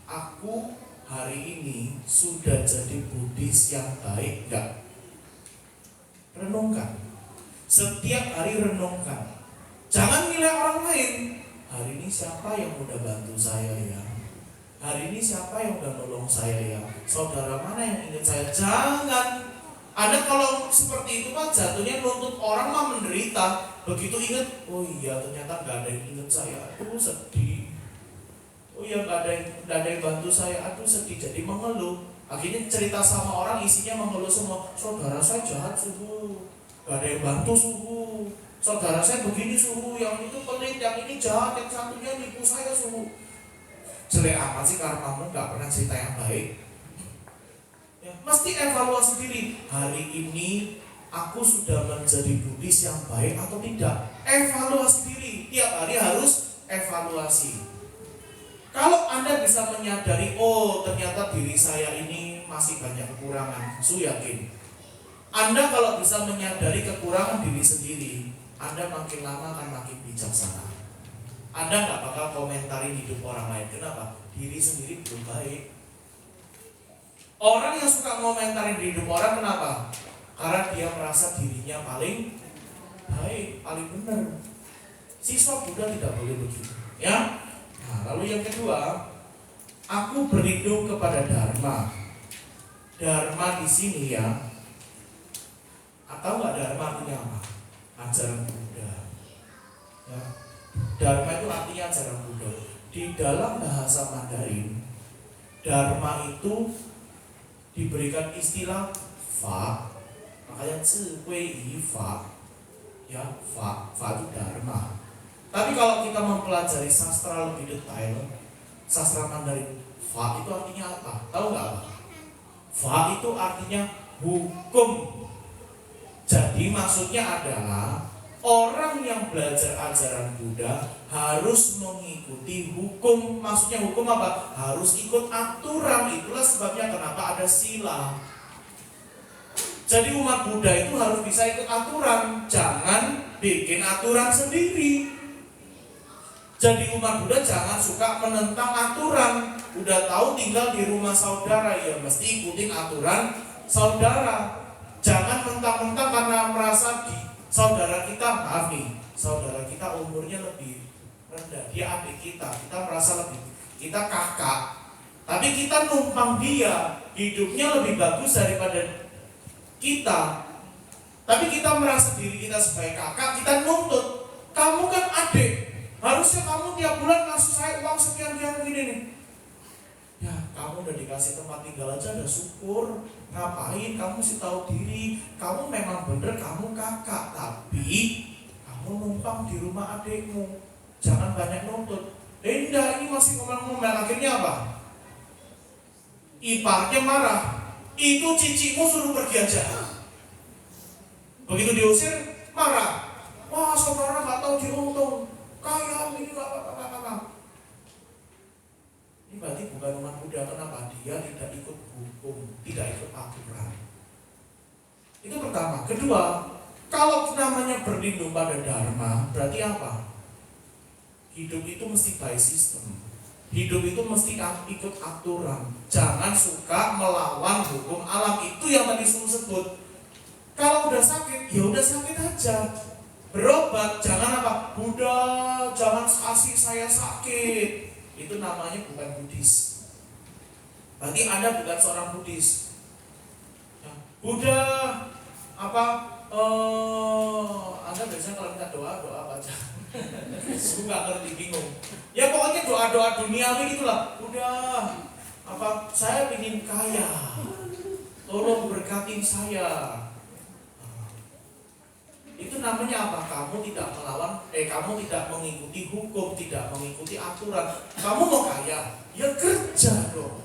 Aku hari ini sudah jadi Buddhis yang baik nggak? Renungkan. Setiap hari renungkan. Jangan nilai orang lain. Hari ini siapa yang udah bantu saya ya? Hari ini siapa yang udah nolong saya ya? Saudara mana yang ingat saya? Jangan. Anda kalau seperti itu kan jatuhnya nuntut orang mah menderita. Begitu ingat, oh iya ternyata gak ada yang ingat saya. Aduh sedih. Oh iya gak ada yang bantu saya. Aduh sedih, jadi mengeluh. Akhirnya cerita sama orang isinya mengeluh semua. Saudara saya jahat suhu, gak ada yang bantu suhu. Saudara saya begini suhu, yang itu pelit, yang ini jahat, yang satunya nipu saya suhu. Jelek amat sih karmamu, gak pernah cerita yang baik. Ya, mesti evaluasi diri. Hari ini aku sudah menjadi Buddhis yang baik atau tidak? Evaluasi diri. Tiap hari harus evaluasi. Kalau Anda bisa menyadari, oh ternyata diri saya ini masih banyak kekurangan, yakin. Anda kalau bisa menyadari kekurangan diri sendiri, Anda makin lama akan makin bijaksana. Anda nggak bakal komentarin hidup orang lain. Kenapa? Diri sendiri belum baik. Orang yang suka komentarin hidup orang, kenapa? Karena dia merasa dirinya paling baik, paling benar. Siswa Buddha tidak boleh begitu, ya. Nah, lalu yang kedua, aku berlindung kepada Dharma. Dharma di sini ya, atau nggak Dharma artinya apa? Ajaran Buddha. Ya. Dharma itu artinya ajaran Buddha. Di dalam bahasa Mandarin, Dharma itu diberikan istilah fa, makanya yi fa, ya fa itu dharma. Tapi kalau kita mempelajari sastra lebih detail, sastra Mandarin, fa itu artinya apa? Tahu nggak apa? Fa itu artinya hukum. Jadi maksudnya adalah orang yang belajar ajaran Buddha harus mengikuti hukum. Maksudnya hukum apa? Harus ikut aturan. Itulah sebabnya kenapa ada sila. Jadi umat Buddha itu harus bisa ikut aturan. Jangan bikin aturan sendiri. Jadi umat Buddha jangan suka menentang aturan. Udah tahu tinggal di rumah saudara, ya mesti ikutin aturan saudara. Jangan mentang-mentang karena merasa di saudara kita, maaf nih, saudara kita umurnya lebih rendah, dia adik kita merasa lebih, kita kakak, tapi kita numpang dia, hidupnya lebih bagus daripada kita, tapi kita merasa diri kita sebagai kakak, kita nuntut, kamu kan adik, harusnya kamu tiap bulan ngasih saya uang sekian gini nih. Ya, kamu udah dikasih tempat tinggal aja udah syukur. Ngapain kamu mesti tahu diri. Kamu memang bener kamu kakak, tapi kamu numpang di rumah adikmu. Jangan banyak nuntut. Enggak, ini masih ngomel-ngomel. Akhirnya apa? Iparnya marah. Itu cicimu suruh pergi aja. Begitu diusir, marah. Wah, saudara gak tahu diuntung. Kayak ini apa. Ini berarti bukan umat Buddha. Kenapa? Dia tidak ikut hukum, tidak ikut aturan. Itu pertama. Kedua, kalau namanya berlindung pada dharma, berarti apa? Hidup itu mesti by system. Hidup itu mesti ikut aturan. Jangan suka melawan hukum alam. Itu yang tadi Sulu sebut. Kalau udah sakit, ya udah sakit aja. Berobat, jangan apa? Buddha, jangan kasih saya sakit. Itu namanya bukan Buddhis. Berarti Anda bukan seorang Buddhis. Ya. Buddha Anda biasanya kalau minta doa apa aja. Suka ngerti, bingung. Ya pokoknya doa duniawi gitulah. Buddha, saya ingin kaya. Tolong berkatin saya. Itu namanya apa? Kamu tidak kamu tidak mengikuti hukum, tidak mengikuti aturan. Kamu mau kaya, ya kerja dong,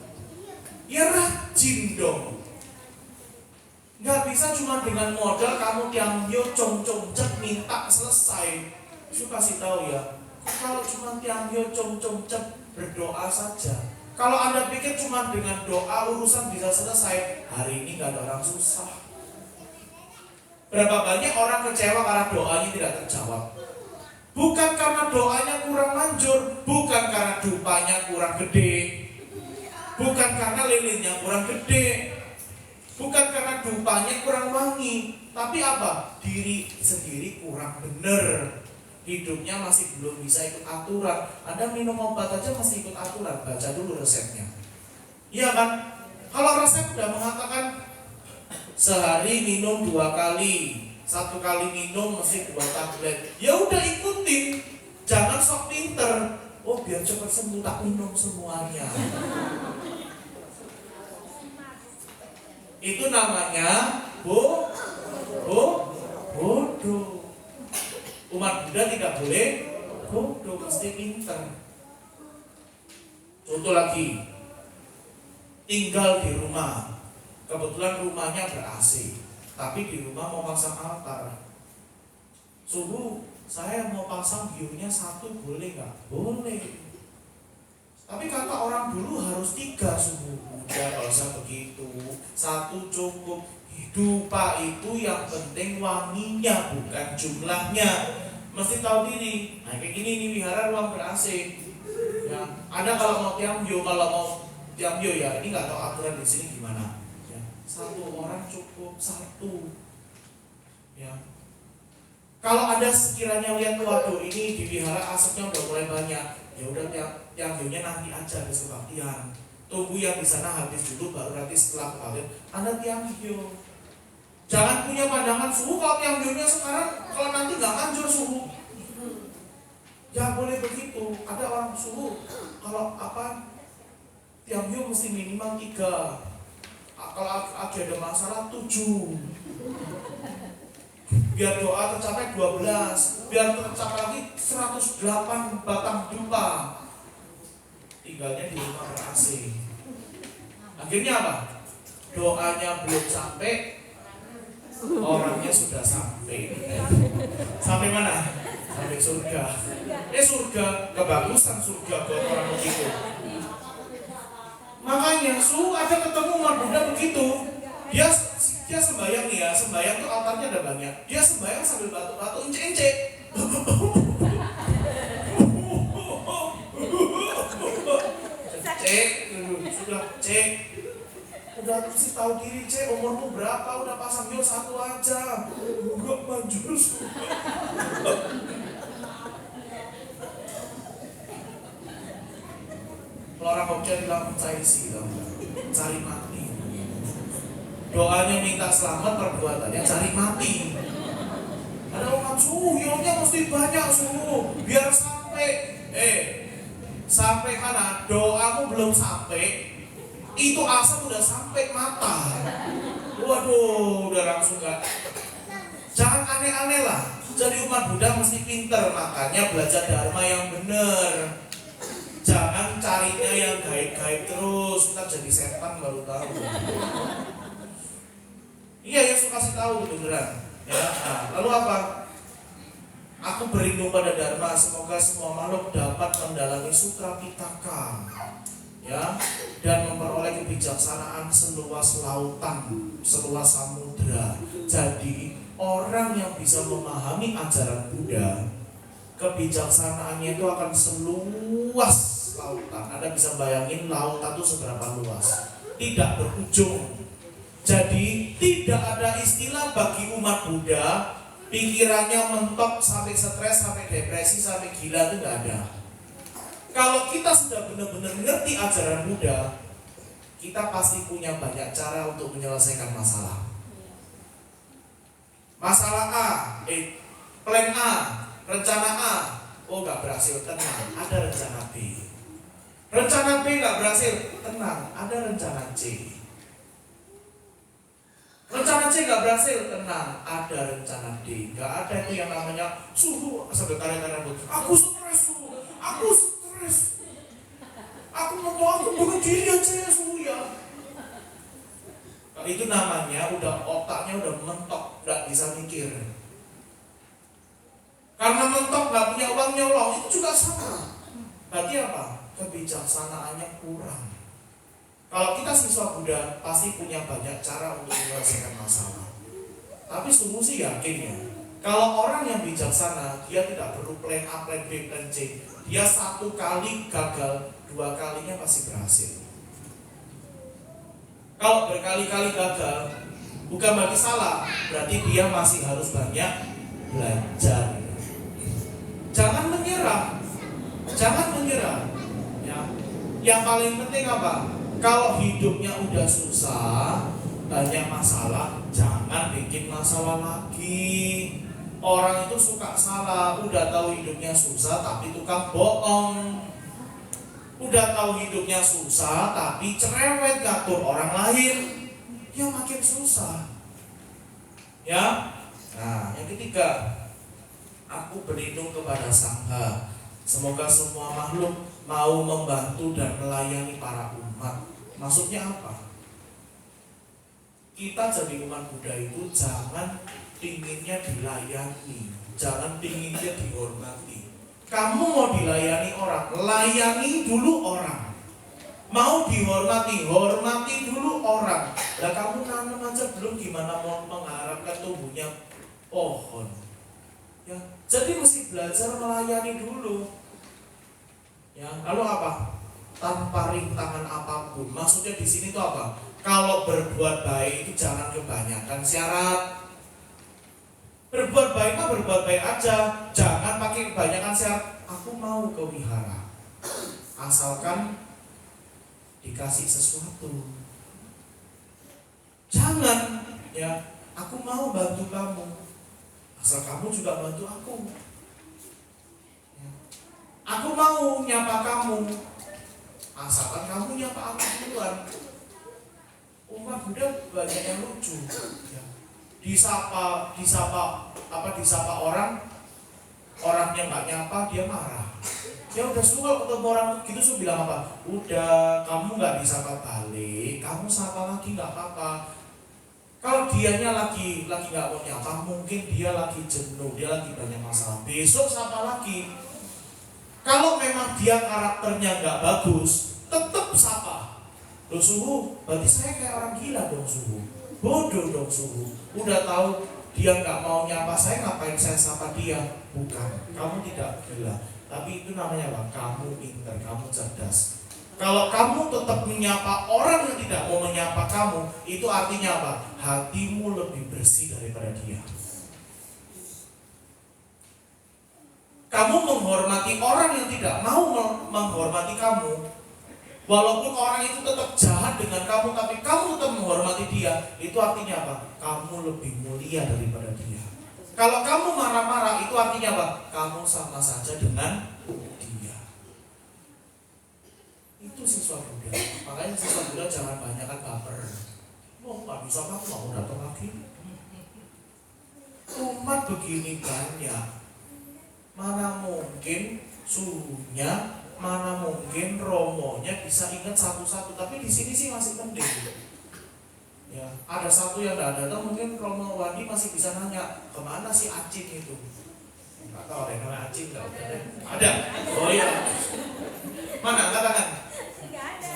ya rajin dong. Nggak bisa cuma dengan modal kamu tiang yo cek minta selesai. Saya kasih tahu ya, kalau cuma tiang yo cek berdoa saja. Kalau Anda pikir cuma dengan doa urusan bisa selesai, hari ini nggak ada orang susah. Berapa banyak orang kecewa karena doanya tidak terjawab? Bukan karena doanya kurang manjur, bukan karena dupanya kurang gede, bukan karena lilinnya kurang gede, bukan karena dupanya kurang wangi, tapi apa? Diri sendiri kurang bener. Hidupnya masih belum bisa ikut aturan. Anda minum obat aja masih ikut aturan, baca dulu resepnya. Iya kan? Kalau resep udah mengatakan sehari minum 2 kali, 1 kali minum mesti 2 tablet. Ya udah ikutin, jangan sok pinter. Oh biar cepat sembuh tak minum semuanya. Itu namanya bodoh. Umat Buddha tidak boleh bodoh, mesti pinter. Contoh lagi, tinggal di rumah. Kebetulan rumahnya ber-AC, tapi di rumah mau pasang altar. Subuh, saya mau pasang view-nya 1, boleh nggak? Boleh. Tapi kata orang dulu harus 3 subuh. Udah kalau usah begitu, 1 cukup. Dupa itu yang penting wanginya, bukan jumlahnya. Mesti tahu diri. Nah kayak gini nih, wihara ruang ber-AC. Ya, Anda kalau mau tiamyo, ya ini nggak tahu aturan di sini gimana. 1 orang cukup 1. Ya. Kalau Anda sekiranya lihat waduh ini di wihara asapnya udah mulai banyak, ya udah tiamyonya nanti aja besok latihan. Tunggu yang di sana habis dulu baru nanti setelah kalian Anda tiamyo. Jangan punya pandangan suhu kalau tiamyonya sekarang, kalau nanti nggak manjur suhu. Ya boleh begitu. Ada orang suhu kalau tiap hiu mesti minimal 3. Kalau lagi ada masalah 7. Biar doa tercapai 12. Biar tercapai lagi 108 batang dupa. Tinggalnya di rumah ber-AC. Akhirnya apa? Doanya belum sampai, orangnya sudah sampai. Sampai mana? Sampai surga. Surga, kebagusan surga buat orang begitu. Makanya ada ketemu umat Buddha begitu. Dia sembahyang nih ya, sembahyang tuh altarnya ada banyak. Dia sembahyang sambil batuk-batuk, incek-incek. Cek, sudah cek. Udah sih tahu diri cek, umurmu berapa? Udah pasang hio 1 aja. Enggak manjur. Kalau orang Jogja bilang cari sih, cari mati. Doanya minta selamat, perbuatannya cari mati. Ada orang suhu, hionya mesti banyak suhu, biar sampai mana? Doamu belum sampai, itu asap udah sampai mata. Waduh, udah langsung gak. Jangan aneh-aneh lah. Jadi umat Buddha mesti pinter, makanya belajar dharma yang bener. Jangan carinya yang gaib-gaib terus, kita jadi setan baru tahu. Iya, Yesus kasih tahu beneran. Ya, nah, lalu apa? Aku berlindung pada Dharma, semoga semua makhluk dapat mendalami Sutra Pitaka, ya, dan memperoleh kebijaksanaan seluas lautan, seluas samudra. Jadi orang yang bisa memahami ajaran Buddha, kebijaksanaannya itu akan seluas lautan. Anda bisa bayangin lautan itu seberapa luas, tidak berujung. Jadi tidak ada istilah bagi umat Buddha pikirannya mentok sampai stres, sampai depresi, sampai gila, itu nggak ada. Kalau kita sudah benar-benar ngerti ajaran Buddha, kita pasti punya banyak cara untuk menyelesaikan masalah. Masalah A, plan A, rencana A, oh nggak berhasil, tenang, ada rencana B. Rencana B nggak berhasil, tenang, ada rencana C. Rencana C nggak berhasil, tenang, ada rencana D. Nggak ada itu yang namanya suhu sampai karya-karya rambut. Aku stres, aku bunuh diri aja ya suhu ya. Nah, itu namanya udah otaknya udah mentok, nggak bisa mikir. Karena mentok nggak punya uang nyolong, itu juga sama. Berarti apa? Kebijaksanaannya kurang. Kalau kita siswa Buddha pasti punya banyak cara untuk menyelesaikan masalah. Tapi sungguh sih yakin ya, kalau orang yang bijaksana, dia tidak perlu plan A, plan B, plan C. Dia 1 kali gagal, 2 kalinya pasti berhasil. Kalau berkali-kali gagal, bukan berarti salah, berarti dia masih harus banyak belajar. Jangan menyerah. Ya. Yang paling penting apa? Kalau hidupnya udah susah, banyak masalah, jangan bikin masalah lagi. Orang itu suka salah, udah tahu hidupnya susah tapi tukang bohong. Udah tahu hidupnya susah tapi cerewet ngatur orang lain, ya makin susah. Ya. Nah, yang ketiga, aku berlindung kepada Sangha. Semoga semua makhluk mau membantu dan melayani para umat. Maksudnya apa? Kita jadi umat Buddha itu jangan pinginnya dilayani, jangan pinginnya dihormati. Kamu mau dilayani orang, layani dulu orang. Mau dihormati, hormati dulu orang. Lah kamu nanam aja belum, gimana mau mengharapkan tumbuhnya pohon? Ya, jadi mesti belajar melayani dulu. Ya, lalu apa? Tanpa rintangan apapun. Maksudnya di sini tuh apa? Kalau berbuat baik itu jangan kebanyakan syarat. Berbuat baik mah berbuat baik aja, jangan pakai kebanyakan syarat. Aku mau ke wihara, asalkan dikasih sesuatu. Jangan, ya, aku mau bantu kamu, asal kamu juga bantu aku. Aku mau nyapa kamu, asalkan kamu nyapa aku duluan. Umat Buddha banyak yang lucu, ya. disapa orang, orangnya nggak nyapa dia marah. Ya udah suka ketemu orang gitu, su bilang apa? Udah, kamu nggak disapa balik, kamu sapa lagi nggak apa-apa. Kalau dianya lagi nggak mau nyapa, mungkin dia lagi jenuh, dia lagi banyak masalah. Besok sapa lagi. Kalau memang dia karakternya nggak bagus, tetap sapa. Loh suhu, berarti saya kayak orang gila dong suhu. Bodoh dong suhu. Udah tahu dia nggak mau nyapa saya, ngapain saya sapa dia? Bukan, kamu tidak gila. Tapi itu namanya apa? Kamu pintar, kamu cerdas. Kalau kamu tetap menyapa orang yang tidak mau menyapa kamu, itu artinya apa? Hatimu lebih bersih daripada dia. Kamu menghormati orang yang tidak mau menghormati kamu, walaupun orang itu tetap jahat dengan kamu, tapi kamu tetap menghormati dia, itu artinya apa? Kamu lebih mulia daripada dia. Kalau kamu marah-marah, itu artinya apa? Kamu sama saja dengan dia. Itu siswa Buddha. Makanya siswa Buddha jangan banyakkan baper. Oh, nggak bisa, kamu nggak mau datang lagi. Umat begini banyak. Mana mungkin suhunya, mana mungkin romonya bisa ingat satu-satu. Tapi di sini sih masih penting. Ya, ada satu yang tidak datang, mungkin Romo Wandi masih bisa nanya kemana si Acin itu. Nggak tahu deh, karena Acin nggak ada. Oh iya, mana angkat tangan? Nggak ada.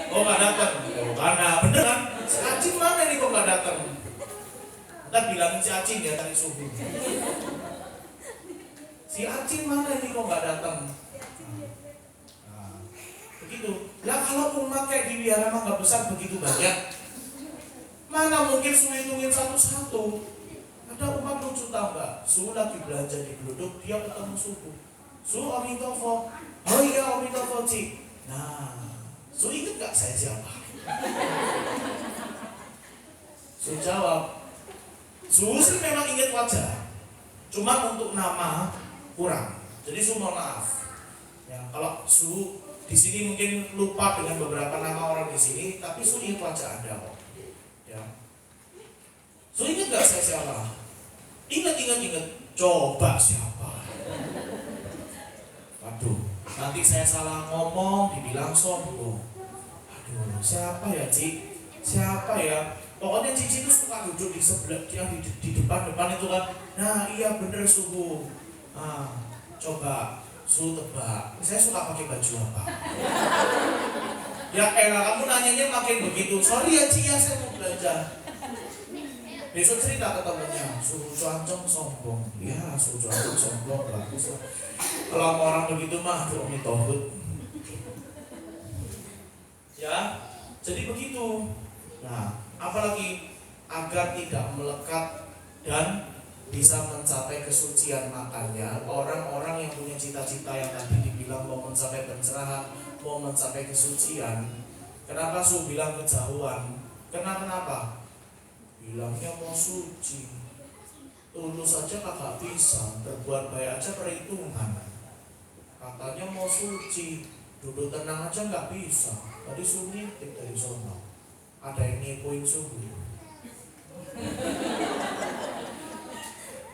Oh nggak datang. Oh karena bener kan? Si Acin mana nih kok nggak datang? Ntar bilangin si Acin ya tadi subuh. Si Acin mana nih kok nggak datang? Nah, begitu. Lah kalau umat kayak di wihara mangga besar begitu banyak. Mana mungkin Su hitungin satu-satu. Ada umat lucu tahu nggak? Su lagi belanja di Glodok, dia ketemu Suku. Su Omitovo. Oh iya Omitovo Cik. Nah, Su inget nggak saya siapa? Su jawab. Su sih memang inget wajah. Cuma untuk nama kurang. Jadi Su mohon maaf. Ya, kalau Su di sini mungkin lupa dengan beberapa nama orang di sini, tapi Su inget wajah Anda kok. Ya. So ingat gak saya siapa? Ingat. Coba siapa? Waduh, nanti saya salah ngomong, dibilang sombong. Aduh, siapa ya Ci? Siapa ya? Pokoknya Cici itu suka duduk di sebelah, di depan itu kan. Nah iya bener suhu. Nah, coba Su tebak. Saya suka pakai baju apa? Ya elah, kamu nanyanya makin begitu. Sorry ya Ci, ya saya mau belanja. Besok cerita ke temennya, suruh cuancong sombong. Ya, suruh cuancong sombong, bagus lah. Kalau sama orang begitu mah, aduh Om Tohut. Ya, jadi begitu. Nah, apalagi agar tidak melekat dan bisa mencapai kesucian. Makanya orang-orang yang punya cita-cita yang tadi dibilang mau mencapai pencerahan, mau mencapai kesucian. Kenapa Su bilang kejauhan? Kenapa? Bilangnya mau suci, tulus aja kagak bisa, berbuat baik aja perhitungan. Katanya mau suci, duduk tenang aja nggak bisa. Tadi Su ngintip dari sono, ada yang ngepoin suhu.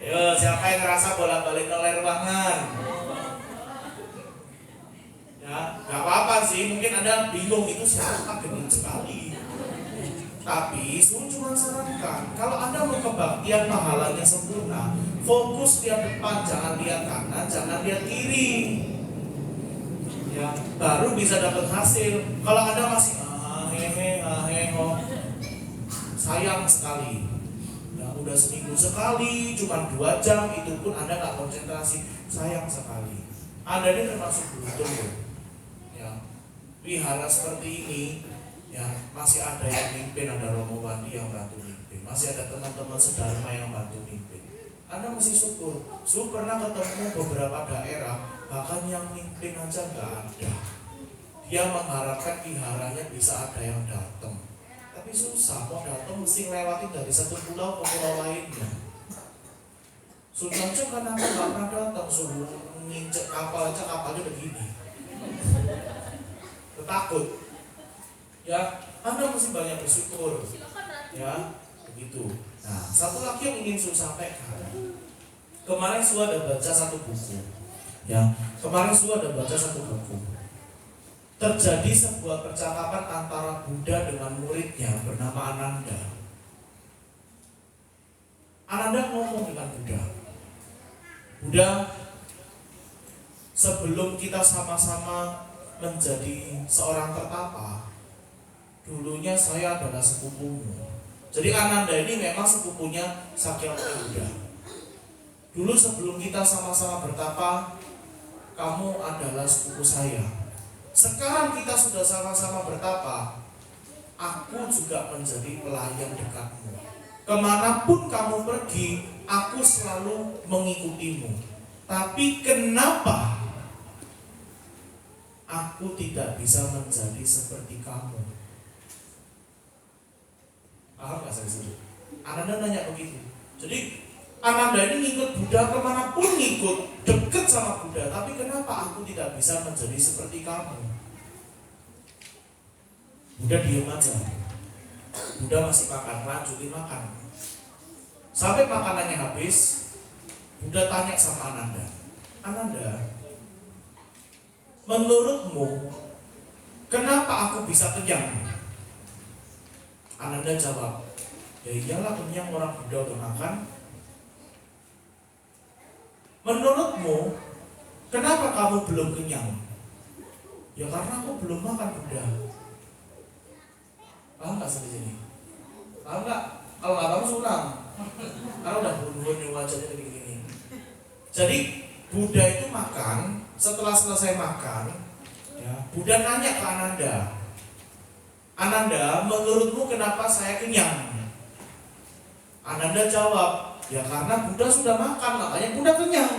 Yo, siapa yang ngerasa bolak-balik noler ruangan? Ya, nggak apa-apa sih. Mungkin Anda bingung itu siapa, gendut sekali. Tapi Su cuma sarankan, kalau Anda mau kebaktian pahalanya sempurna, fokus lihat depan, jangan lihat kanan, jangan lihat kiri. Ya, baru bisa dapat hasil. Kalau Anda masih sayang sekali. Ya, udah seminggu sekali, cuma 2 jam, itu pun Anda nggak konsentrasi, sayang sekali. Anda ini termasuk beruntung loh. Ya, wihara seperti ini. Ya, masih ada yang mimpin, ada Romo Wandi yang bantu mimpin, masih ada teman-teman sedharma yang bantu mimpin. Anda mesti syukur. Su pernah ketemu beberapa daerah, bahkan yang mimpin aja nggak ada. Dia mengharapkan wiharanya bisa ada yang datang, tapi susah. Mau datang mesti lewatin dari satu pulau ke pulau lainnya. Sudah kan aku nggak pernah datang, suruh nginjek kapal aja, kapalnya begini. takut. Ya, Anda mesti banyak bersyukur. Ya, begitu. Nah, satu lagi yang ingin saya sampaikan. Kemarin saya ada baca satu buku. Ya, kemarin saya ada baca satu buku. Terjadi sebuah percakapan antara Buddha dengan muridnya bernama Ananda. Ananda ngomong dengan Buddha. Buddha, sebelum kita sama-sama menjadi seorang pertapa, dulunya saya adalah sepupumu. Jadi Ananda ini memang sepupunya Sakyamuni Buddha. Dulu sebelum kita sama-sama bertapa, kamu adalah sepupu saya. Sekarang kita sudah sama-sama bertapa, aku juga menjadi pelayan dekatmu. Kemanapun kamu pergi, aku selalu mengikutimu. Tapi kenapa aku tidak bisa menjadi seperti kamu? Paham gak saya disitu? Ananda nanya begitu. Jadi Ananda ini ngikut Buddha kemanapun, ngikut deket sama Buddha. Tapi kenapa aku tidak bisa menjadi seperti kamu? Buddha diem aja. Buddha masih makan, lanjutin makan. Sampai makanannya habis, Buddha tanya sama Ananda, Ananda, menurutmu kenapa aku bisa kenyang? Ananda jawab, ya iyalah kenyang, orang Buddha udah makan. Menurutmu kenapa kamu belum kenyang? Ya karena aku belum makan Buddha. Paham gak sampai sini? Paham gak? Kalau gak paham ulang. Karena udah berubah wajahnya gini-gini. Jadi Buddha itu makan. Setelah selesai makan, ya, Buddha nanya ke Ananda, Ananda, menurutmu kenapa saya kenyang? Ananda jawab, ya karena Buddha sudah makan, makanya Buddha kenyang.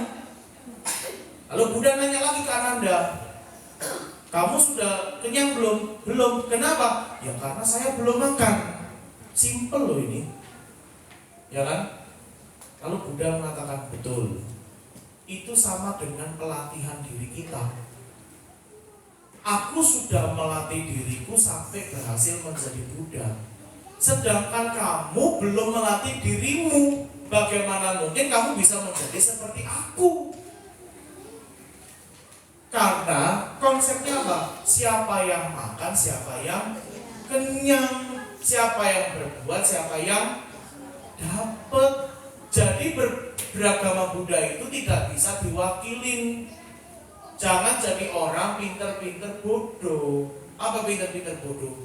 Lalu Buddha nanya lagi ke Ananda, kamu sudah kenyang belum? Belum. Kenapa? Ya karena saya belum makan. Simple loh ini. Ya kan? Lalu Buddha mengatakan, betul. Itu sama dengan pelatihan diri kita. Aku sudah melatih diriku sampai berhasil menjadi Buddha. Sedangkan kamu belum melatih dirimu. Bagaimana mungkin kamu bisa menjadi seperti aku? Karena konsepnya apa? Siapa yang makan, siapa yang kenyang. Siapa yang berbuat, siapa yang dapat. Jadi beragama Buddha itu tidak bisa diwakilin. Jangan jadi orang pinter-pinter bodoh. Apa pinter-pinter bodoh?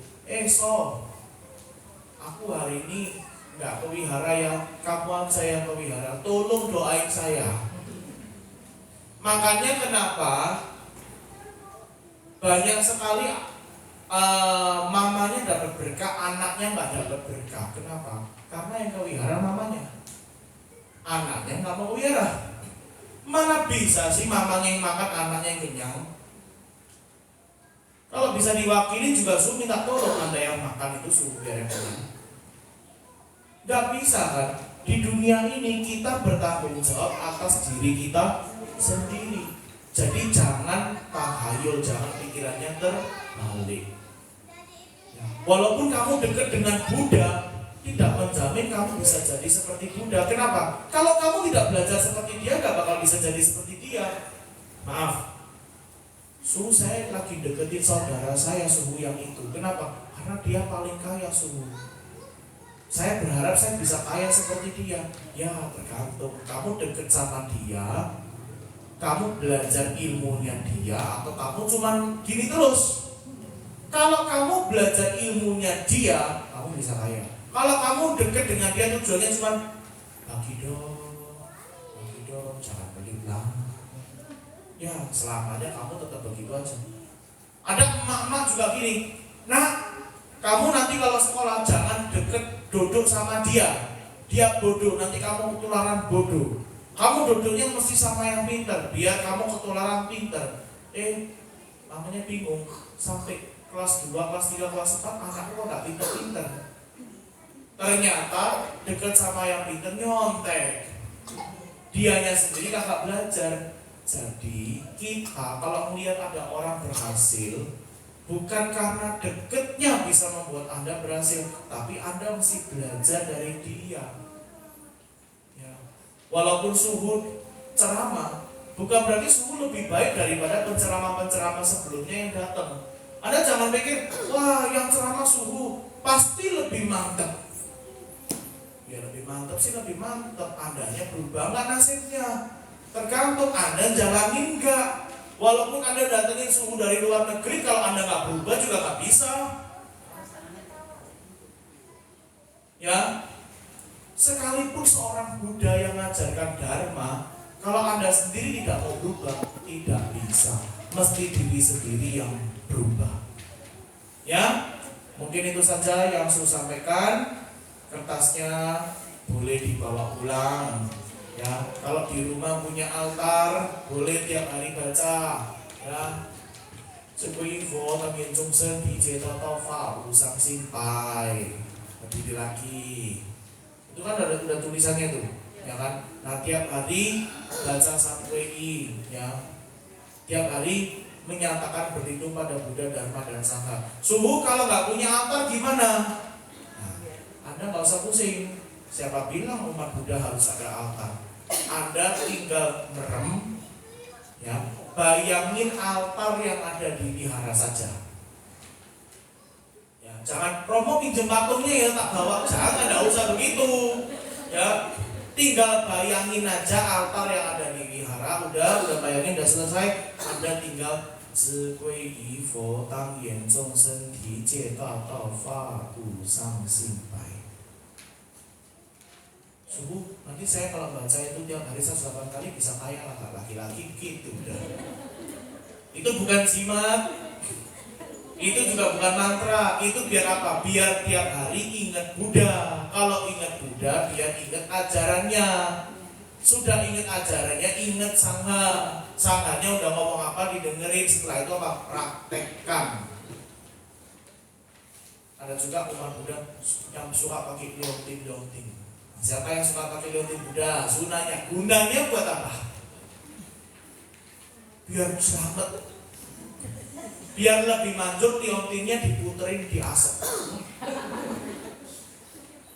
Aku hari ini nggak ke wihara ya, kamu aja yang ke wihara. Tolong doain saya. Makanya kenapa banyak sekali mamanya dapat berkah, anaknya nggak dapat berkah. Kenapa? Karena yang ke wihara mamanya, anaknya nggak mau ke wihara. Mana bisa sih mamanya yang makan, anaknya yang kenyang? Kalau bisa diwakili juga suruh minta tolong Anda yang makan itu suruh biar yang kenyang. Gak bisa kan? Di dunia ini kita bertanggung jawab atas diri kita sendiri. Jadi jangan tahayul, jangan pikirannya terbalik. Walaupun kamu dekat dengan Buddha, tidak menjamin kamu bisa jadi seperti Buddha. Kenapa? Kalau kamu tidak belajar seperti dia, gak bakal bisa jadi seperti dia. Maaf, saya lagi deketin saudara saya suhu yang itu. Kenapa? Karena dia paling kaya suhu. Saya berharap saya bisa kaya seperti dia. Ya tergantung. Kamu deket sama dia, kamu belajar ilmunya dia, atau kamu cuman gini terus. Kalau kamu belajar ilmunya dia, kamu bisa kaya. Kalau kamu dekat dengan dia tujuannya cuma bagi dong, jangan beli belang. Ya selamanya kamu tetap begitu aja. Ada emak-emak juga gini, nah kamu nanti kalau sekolah jangan deket duduk sama dia. Dia bodoh, nanti kamu ketularan bodoh. Kamu duduknya mesti sama yang pintar, biar kamu ketularan pintar. Namanya bingung, sampai kelas 2, kelas 3, kelas 4 anakku kok gak pintar-pintar. Ternyata dekat sama yang pintar nyontek. Dianya sendiri kakak belajar. Jadi kita kalau melihat ada orang berhasil, Bukan karena deketnya bisa membuat Anda berhasil, tapi Anda mesti belajar dari dia. Ya. Walaupun Suhu ceramah, bukan berarti Suhu lebih baik daripada penceramah-penceramah sebelumnya yang datang. Anda jangan pikir, wah yang ceramah Suhu pasti lebih mantap. Ya lebih mantap sih lebih mantap. Andanya berubah nggak nasibnya? Tergantung Anda jalanin nggak. Walaupun Anda datengin Suhu dari luar negeri, kalau Anda nggak berubah juga nggak bisa. Ya, sekalipun seorang Buddha yang mengajarkan Dharma, kalau Anda sendiri tidak mau berubah, tidak bisa. Mesti diri sendiri yang berubah. Ya, mungkin itu saja yang saya sampaikan. Kertasnya boleh dibawa pulang. Ya, kalau di rumah punya altar, boleh tiap hari baca. Ya, Cekui Vo Tam Yen Chung Sen Di Jeta Tao Fa Wu Sang Sin Pai. Lebih lagi. Itu kan ada tulisannya tuh, ya kan? Nah tiap hari baca 1 WI, ya. Tiap hari menyatakan berlindung pada Buddha, Dharma, dan Sangha. Suhu kalau nggak punya altar gimana? Nah, Anda nggak usah pusing. Siapa bilang umat Buddha harus ada altar? Anda tinggal merem, ya, bayangin altar yang ada di wihara saja. Ya, jangan Romo pinjem patungnya ya tak bawa, jangan, nggak usah begitu. Ya, tinggal bayangin aja altar yang ada di wihara, udah bayangin, udah selesai. Anda tinggal Zikui Ifo Tang Yen Zong Sen Ti Jie Dao Dao Fa Gu Sang Xin Pai. Suhu, nanti saya kalau baca itu tiap hari 108 kali bisa kaya lah laki-laki gitu udah. Itu bukan jimat, itu juga bukan mantra, itu biar apa? Biar tiap hari ingat Buddha. Kalau ingat Buddha, biar ingat ajarannya. Sudah ingat ajarannya, ingat Sangha. Sanghanya udah ngomong apa, didengerin. Setelah itu apa? Praktekkan. Ada juga umat Buddha yang suka pakai liontin. Siapa yang suka pakai liontin Buddha? Sunanya, gunanya buat apa? Biar selamat. Biar lebih manjur, liontinnya diputerin di asap.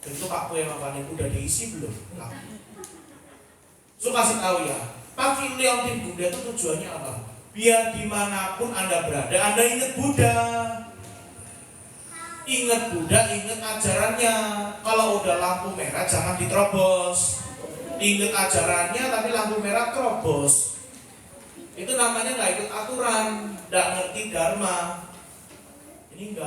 Dan itu Pak Kue Mapane udah diisi belum? Nah. So kasih tahu ya, pakai liontin Buddha itu tujuannya apa? Biar dimanapun Anda berada, Anda ingat Buddha. Ingat Buddha, ingat ajarannya. Kalau udah lampu merah jangan diterobos. Ingat ajarannya tapi lampu merah terobos. Itu namanya nggak ikut aturan, nggak ngerti Dharma. Ini enggak.